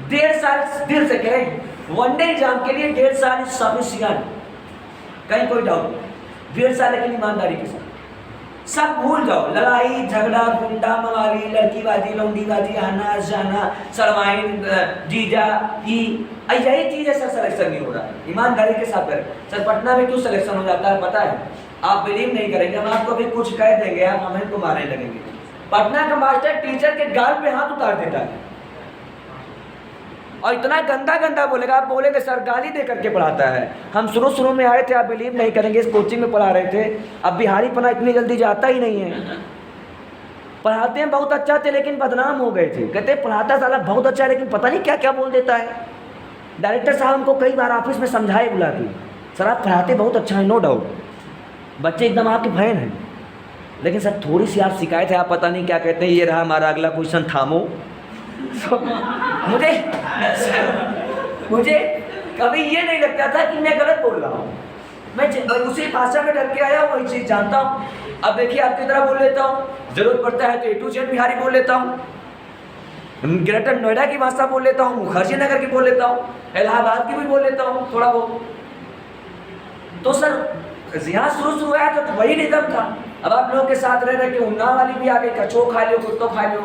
[SPEAKER 1] 1.5 साल दिल से कहें, वनडे एग्जाम के लिए 1.5 साल सफिशिएंट, कहीं कोई डाउट नहीं। 1.5 साल लेकिन ईमानदारी के साथ सब भूल जाओ, लड़ाई झगड़ा गुंडा मवाली लड़कीबाजी लौंडीबाजी आना जाना सरवाइन जीजा ई, यही चीज़ है सर। सिलेक्शन नहीं हो रहा है, ईमानदारी के साथ करें। सर पटना में क्यों सिलेक्शन हो जाता है पता है? आप बिलीव नहीं करेंगे, हम आपको अभी कुछ कह देंगे, आप हमें को मारने लगेंगे। पटना का मास्टर टीचर के गाल पे हाथ उतार देता है और इतना गंदा गंदा बोलेगा, आप बोलेंगे सर गाली दे करके पढ़ाता है। हम शुरू में आए थे, आप बिलीव नहीं करेंगे, इस कोचिंग में पढ़ा रहे थे। अब बिहारी पना इतनी जल्दी जाता ही नहीं है। पढ़ाते हैं बहुत अच्छा थे लेकिन बदनाम हो गए थे। कहते पढ़ाता साला बहुत अच्छा है लेकिन पता नहीं क्या क्या बोल देता है। डायरेक्टर साहब हमको कई बार ऑफिस में समझाए बुला के, सर आप पढ़ाते बहुत अच्छा है, नो डाउट, बच्चे एकदम आपके फैन हैं, लेकिन सर थोड़ी सी आप शिकायत है, आप पता नहीं क्या कहते हैं। ये रहा हमारा अगला क्वेश्चन, थामो। मुझे कभी ये नहीं लगता था कि मैं गलत बोल रहा हूँ, मैं उसी भाषा में डर के आया हूँ, वही चीज़ जानता हूँ। अब देखिए आपकी तरह बोल लेता हूँ, जरूरत पड़ता है तो A to Z बिहारी बोल लेता हूँ, ग्रेटर नोएडा की भाषा बोल लेता हूँ, मुखर्जी नगर की बोल लेता हूँ, इलाहाबाद की भी बोल लेता हूँ थोड़ा बहुत। तो सर यहाँ शुरू आया तो वही निज़म था। अब आप लोगों के साथ रह रहे कि उन्नाव वाली भी आ गई, कचो खा लो कुत्तो खा लो।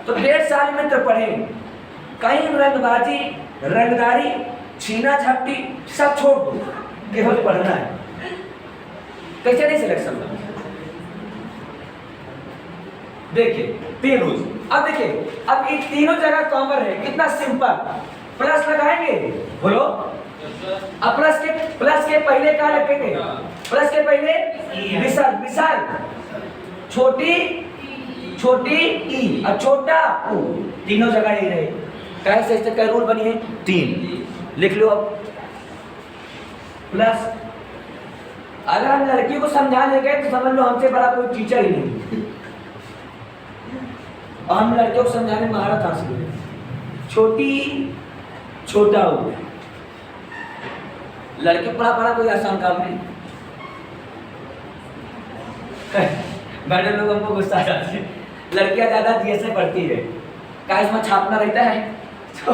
[SPEAKER 1] तो 1.5 साल में तो पढ़े, कहीं रंगबाजी रंगदारी छीना झपटी सब छोड़ दो, केवल पढ़ना है। कैसे नहीं सिलेक्शन होगा? देखिए 3 रूल्स। अब देखिए, अब ये तीनों जगह कॉमन है, कितना सिंपल। प्लस लगाएंगे, बोलो। अब प्लस के पहले क्या लिखेंगे? प्लस के पहले विसर्ग, विसर्ग छोटी ई और छोटा ऊ, तीनों जगह ये रहे। कैसे इससे क्या रूल बनी है? 3 लिख लो। अब प्लस, अगर हम लड़की को समझाने गए तो समझ लो हमसे बड़ा कोई टीचर ही नहीं, और हम लड़कियों को समझाने में महारत हासिल है। छोटा ऊ, लड़के पढ़ा कोई आसान काम नहीं। बड़े लोग हमको गुस्सा आ जाते हैं, लड़कियां ज्यादा GS से पढ़ती है, क्या इसमें छापना रहता है तो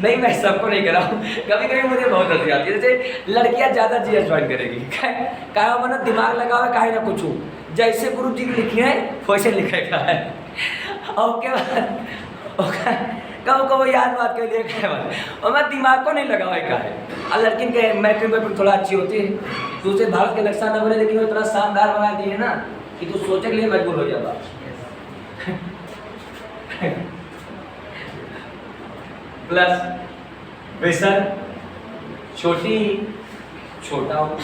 [SPEAKER 1] नहीं, मैं सबको नहीं कर रहा हूँ, कभी कभी मुझे बहुत हंसी आती है। जैसे लड़कियां ज्यादा GS ज्वाइन करेगी, क्या मैंने दिमाग लगा हुआ काहे ना कुछ, जैसे गुरु जी की लिखी है वैसे लिखेगा है। और क्या कब कब याद बात के लिए और मैं दिमाग को नहीं लगा हुआ है। और लड़की के मैट्रिक में थोड़ा अच्छी होती है, दूसरे भारत के नक्शा न बने, लेकिन वो इतना शानदार बना दिए है ना कि तू सोचने के लिए मजबूर हो जाता। प्लस विसर्ग छोटी छोटा हो।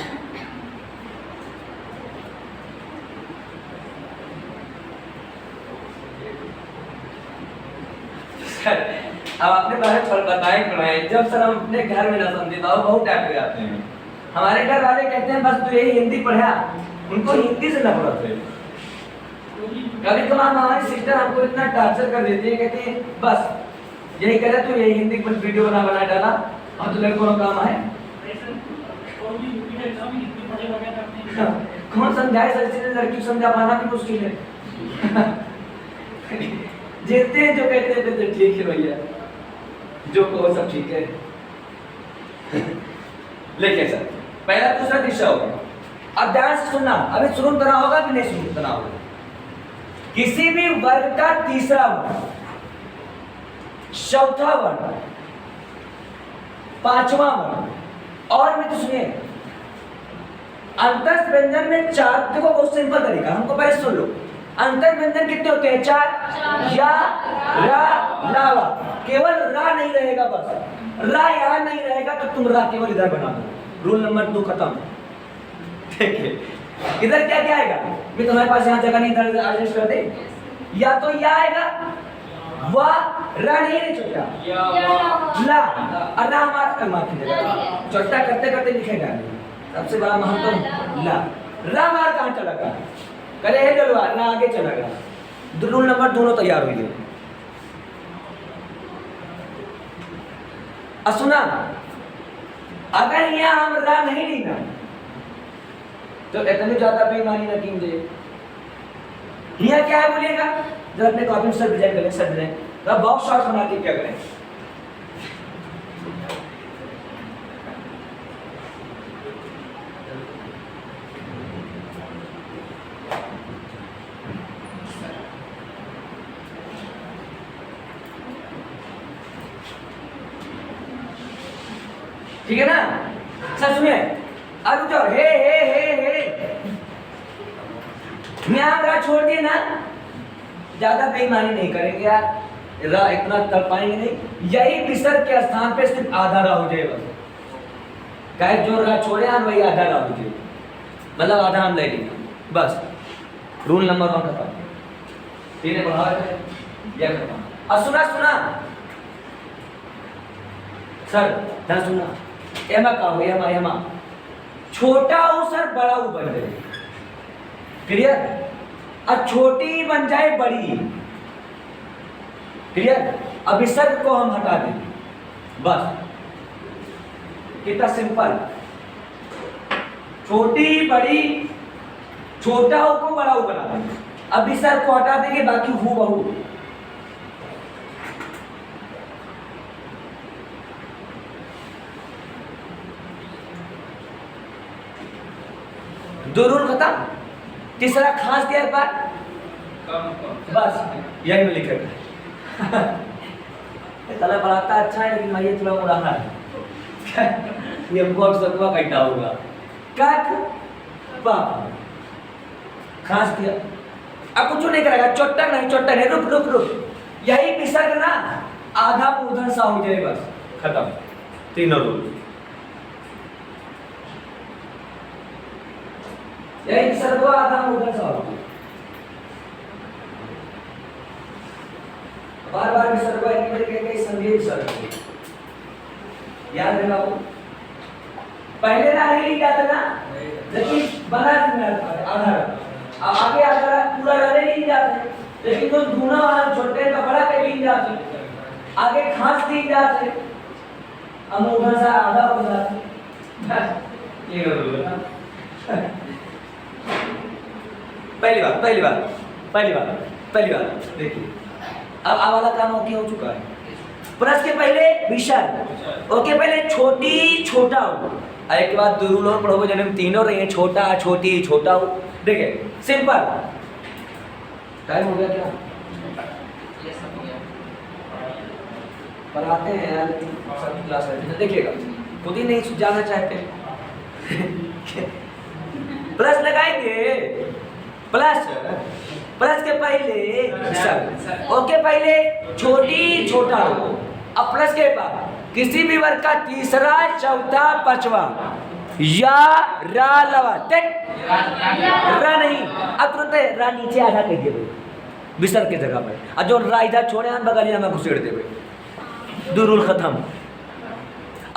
[SPEAKER 1] अब आपने बारे में बताए पढ़ाए, जब सर हम अपने घर में ना समझे तो बहुत टाइम पे जाते हैं। हमारे घर वाले कहते हैं बस तू यही हिंदी पढ़ा, उनको हिंदी से नफरत है। कभी कभार हमारी सिस्टर हमको इतना टॉर्चर कर देती है, कहती है बस यही करे तू यही हिंदी पर वीडियो बना डाला और तो लड़कों का काम है। कौन समझाए सर, इसलिए लड़की को समझा पाना भी मुश्किल है। जीतते हैं जो कहते हैं तो ठीक है भैया, जो कहो सब ठीक है। लेकिन सर पहला दूसरा दिशा हो गया। अब ध्यान से सुनना, अभी शुरू करना होगा कि नहीं शुरू करना होगा। किसी भी वर्ग का तीसरा वर्ण, चौथा वर्ण, पांचवा वर्ण और भी तो सुनिए अंतर व्यंजन में चार, देखो बहुत सिंपल तरीका, हमको पहले सुन लो। अंतर व्यंजन कितने होते हैं? चार। या, रा, लावा, केवल रा नहीं रहेगा, बस रा यहाँ नहीं रहेगा तो तुम रा केवल इधर बना दो। रूल नंबर 2 खत्म। देखिए इधर क्या क्या आएगा, भी तुम्हारे पास यहाँ जगह नहीं, इधर एडजस्ट कर दे। या तो या आएगा, वा, रा नहीं है छोटा, ला, और रा हमारा माफ कीजिएगा छोटा करते करते लिखेगा। सबसे बड़ा महत्व ला, रा मार कहाँ चला गया, करे है डलवा, रा आगे चला गया। रूल नंबर दोनों तैयार हुई है। सुना, अगर यहाँ हम रा नहीं लेना तो इतनी ज्यादा बेईमानी न कीजिए। यहाँ क्या है बोलिएगा, जब अपने कॉपी में सर डिजाइन करें, सर डिजाइन तब बॉक्स शॉट बना के क्या करें। ठीक है ना सर, सुनिए अब जो हे यहाँ रा छोड़ दिए ना, ज्यादा बेईमानी नहीं करेंगे यार, रा इतना कर पाएंगे नहीं। यही विसर्ग के स्थान पे सिर्फ आधा रा हो जाए बस, कहे जो रा छोड़े हम वही आधा रा हो जाए, मतलब आधा हम ले लेंगे बस। रूल नंबर 1 खत्म। तीन बढ़ा यह खत्म। अब सुना सर, ध्यान सुनना, एमा का हो, एमा छोटा हो सर, बड़ा हो बन जाए, क्लियर। अब छोटी बन जाए बड़ी, क्लियर। अब विसर्ग को हम हटा देंगे बस, कितना सिंपल। छोटी बड़ी, छोटा हो को बड़ा हो बना देंगे। अब विसर्ग को हटा देंगे, बाकी हूँ बहू। दो रूल खत्म। तीसरा खास दिया एक बार, बस यही में लिखेगा। तला पढ़ाता अच्छा है, लेकिन ये थोड़ा मुराना है। ये बहुत सतवा कहता होगा, खास दिया। अब कुछ नहीं करेगा, चोटक नहीं, रुक। यही विसर्ग ना आधा मूर्धन सा हो जाए बस, खत्म। तीनों रूल यही विसर्ग आधा मूर्धन सा हो, बार विसर्ग संधि विसर्ग याद रखा वो। पहले ना नहीं जाता ना, लेकिन बना आधा, अब आगे आधा पूरा रहने नहीं जाते, लेकिन जो दूना वाला छोटे का बड़ा के भी जाते, आगे खास दी जाते, अमूधा सा आधा हो जाते। ये पहली बार देखिए, अब आ वाला काम ओके हो चुका है। प्लस के पहले विसर्ग, ओके पहले छोटी छोटा हो, एक बाद दो रूल और पढ़ोगे जन्म तीनों रही है, छोटा छोटी छोटा हो। देखिए सिंपल, टाइम हो गया क्या? पढ़ाते हैं यार सब क्लास में, देखिएगा खुद ही नहीं जाना चाहते। प्लस लगाएंगे, प्लस के पहले विसर्ग, ओके पहले छोटी छोटा हो, अब प्लस के बाद किसी भी वर्ग का तीसरा, चौथा, पांचवा या रा लवा रा नहीं, अब तुरंत रा नीचे आधा कर दिए विसर्ग के जगह पर, और जो रा इधर छोड़े हैं बगलिया में घुसेड़ देवे, दो रूल खत्म।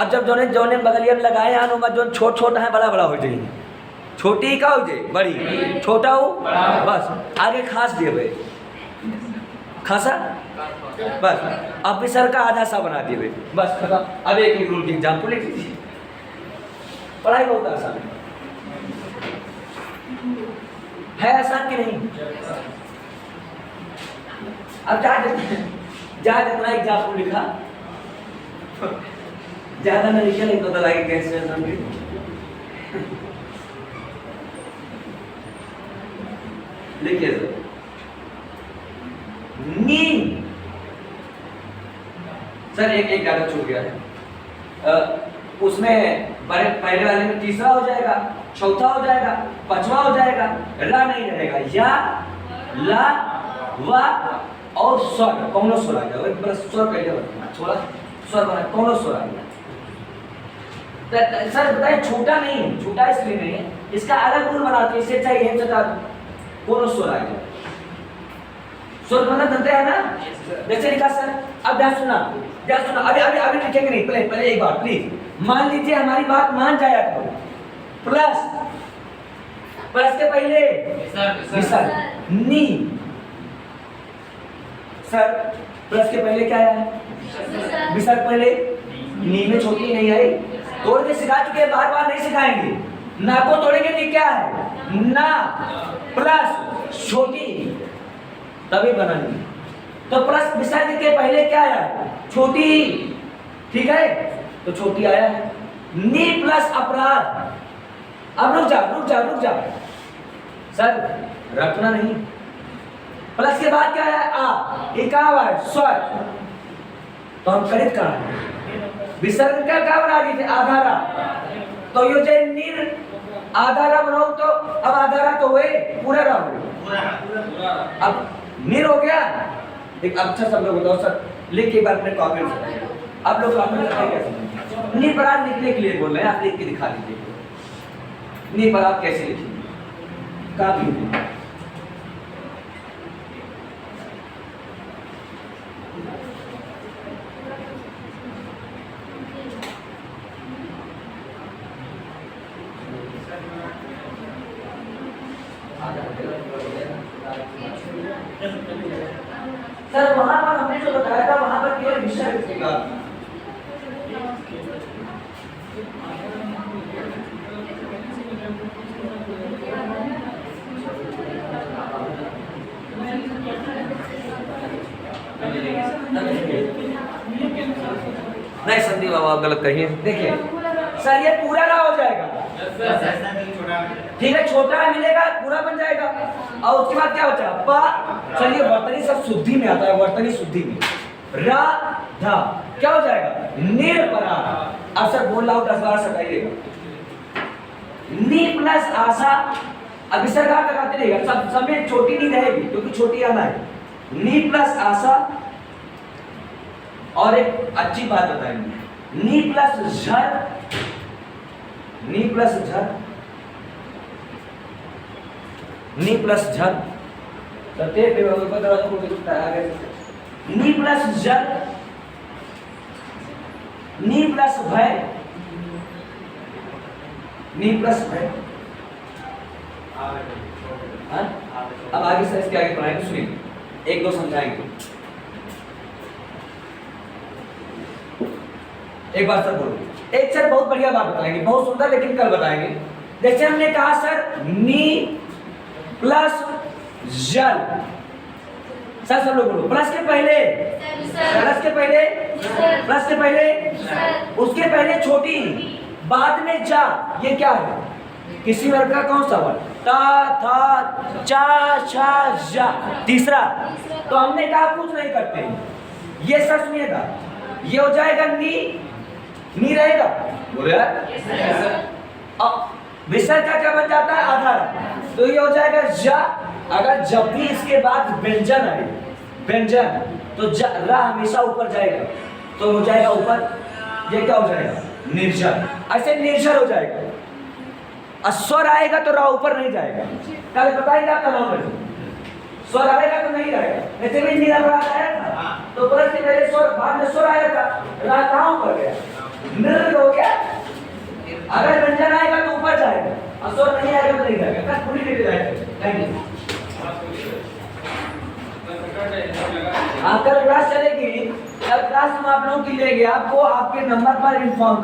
[SPEAKER 1] अब जब जोने बगलिया में लगाए हैं जो छोट छोटा है बड़ा बड़ा हो जाएगी, छोटी का हो जाए बड़ी, छोटा हो बस आगे खास दिए खासा बस, अब विसर्ग का आधा सा बना दिए बस खत्म। अब एक रूल की एग्जाम्पल लिख लीजिए, पढ़ाई बहुत आसान है आसान कि नहीं? अब जहाँ जितना एग्जाम्पल लिखा ज्यादा नहीं लिखा, नहीं पता लगे कैसे समझे। लिखिए नी सर, एक ज्यादा छूट गया है, उसमें पहले वाले में तीसरा हो जाएगा, चौथा हो जाएगा, पांचवा हो जाएगा, रा नहीं रहेगा, या ला वा और स्वर, कौनो स्वर आ गया, एक बार स्वर कैसे बनता है, थोड़ा स्वर बना, कौनो स्वर आ गया। सर बताइए, छोटा नहीं है, छोटा इसलिए नहीं है, इसका अलग रूल बनाते, इससे चाहिए कौनो स्वर आ गया, स्वर बना बनते हैं ना, जैसे लिखा सर। अब ध्यान सुना, अभी लिखेंगे नहीं, पहले एक बार प्लीज मान लीजिए, हमारी बात मान जाए आपको, प्लस के पहले विसर्ग नी, सर प्लस के पहले क्या है, विसर्ग पहले, नी में छोटी नहीं आई, तोड़ के सिखा चुके, बार बार नहीं सिखाएंगे, ना को तोड़ेंगे नहीं, क्या है ना प्लस छोटी तभी बनाएंगे, तो प्लस विसर्ग के पहले क्या आया, छोटी, ठीक है, तो छोटी आया है, नी प्लस अपराध। अब रुक जा सर, रखना नहीं, प्लस के बाद क्या है, आ, इकावर स्वर, तो हम करेक्ट कहा है, विसर्ग का क्या बना दिए थे, आधारा, तो ये जो निर आधारा बनाओ, तो अब आधारा तो हुए पूरा रहा, अब निर हो गया। एक अच्छा सब लोग बताओ सर, लिख के बार अपने कॉपी में, आप लोग कॉपी में कैसे निपराध लिखने के लिए बोल रहे हैं, आप लिख के दिखा दीजिए निपराध कैसे लिखेंगे, काफी सर वहां पर हमने जो बताया था, वहां पर केवल विसर्ग लिखेगा, नहीं संदीप बाबा आप गलत कहिए, देखिए सर ये पूरा ना हो जाएगा, ठीक है, छोटा मिलेगा पूरा बन जाएगा, और उसके बाद क्या बचा पा, चलिए वर्तनी सब शुद्धि में आता है, वर्तनी शुद्धि में रा धा क्या हो जाएगा, निर्परा। अब सर बोल रहा हूं 10 बार सटाइएगा, नी प्लस आशा, अब विसर्ग लगाते रहेगा, सब में छोटी नहीं रहेगी क्योंकि छोटी आना है, नी प्लस आशा, और एक अच्छी बात बताएंगे, नी प्लस झर, नी प्लस झर, नी प्लस झर, नी प्लस जल, नी प्लस भय, नी प्लस भय। अब आगे सर इसके आगे पढ़ाएंगे, सुनिए एक दो समझाएंगे, एक बार सर बोलो, एक सर बहुत बढ़िया बात बताएंगे, बहुत सुंदर, लेकिन कल बताएंगे। जैसे हमने कहा सर नी प्लस जल, सर सब लोग बोलो, प्लस के पहले, प्लस के पहले, प्लस के पहले, उसके पहले छोटी, बाद में जा, ये क्या है, किसी वर्ग का कौन सा वर्ग, ता था चा छा जा, तीसरा, तो हमने कहा कुछ नहीं करते, ये सर सुनिएगा, ये हो जाएगा नी रहेगा, बोले अब विसर्ग का क्या बन जाता है, आधार, तो ये हो जाएगा जा। अगर जब भी इसके बाद व्यंजन आए, व्यंजन, तो रा हमेशा ऊपर जाएगा, तो हो जाएगा ऊपर, ये क्या हो जाएगा निर्जर, ऐसे निर्जर हो जाएगा। और स्वर आएगा तो रा ऊपर नहीं जाएगा, कल बताएंगे आपका नॉलेज। स्वर आएगा तो नहीं रहेगा, ऐसे भी निरभ्रात आया था तो परत से पहले स्वर, बाद में स्वर आया था, रा कहाँ ऊपर गया, निर् हो गया। अगर व्यंजन आएगा तो ऊपर जाएगा और स्वर नहीं आएगा तो नहीं जाएगा। कल पूरी डिटेल आएगी। Thank you. कल क्लास चलेगी, कल क्लास हम आप लोगों की लेंगे, आपको आपके नंबर पर इन्फॉर्म कर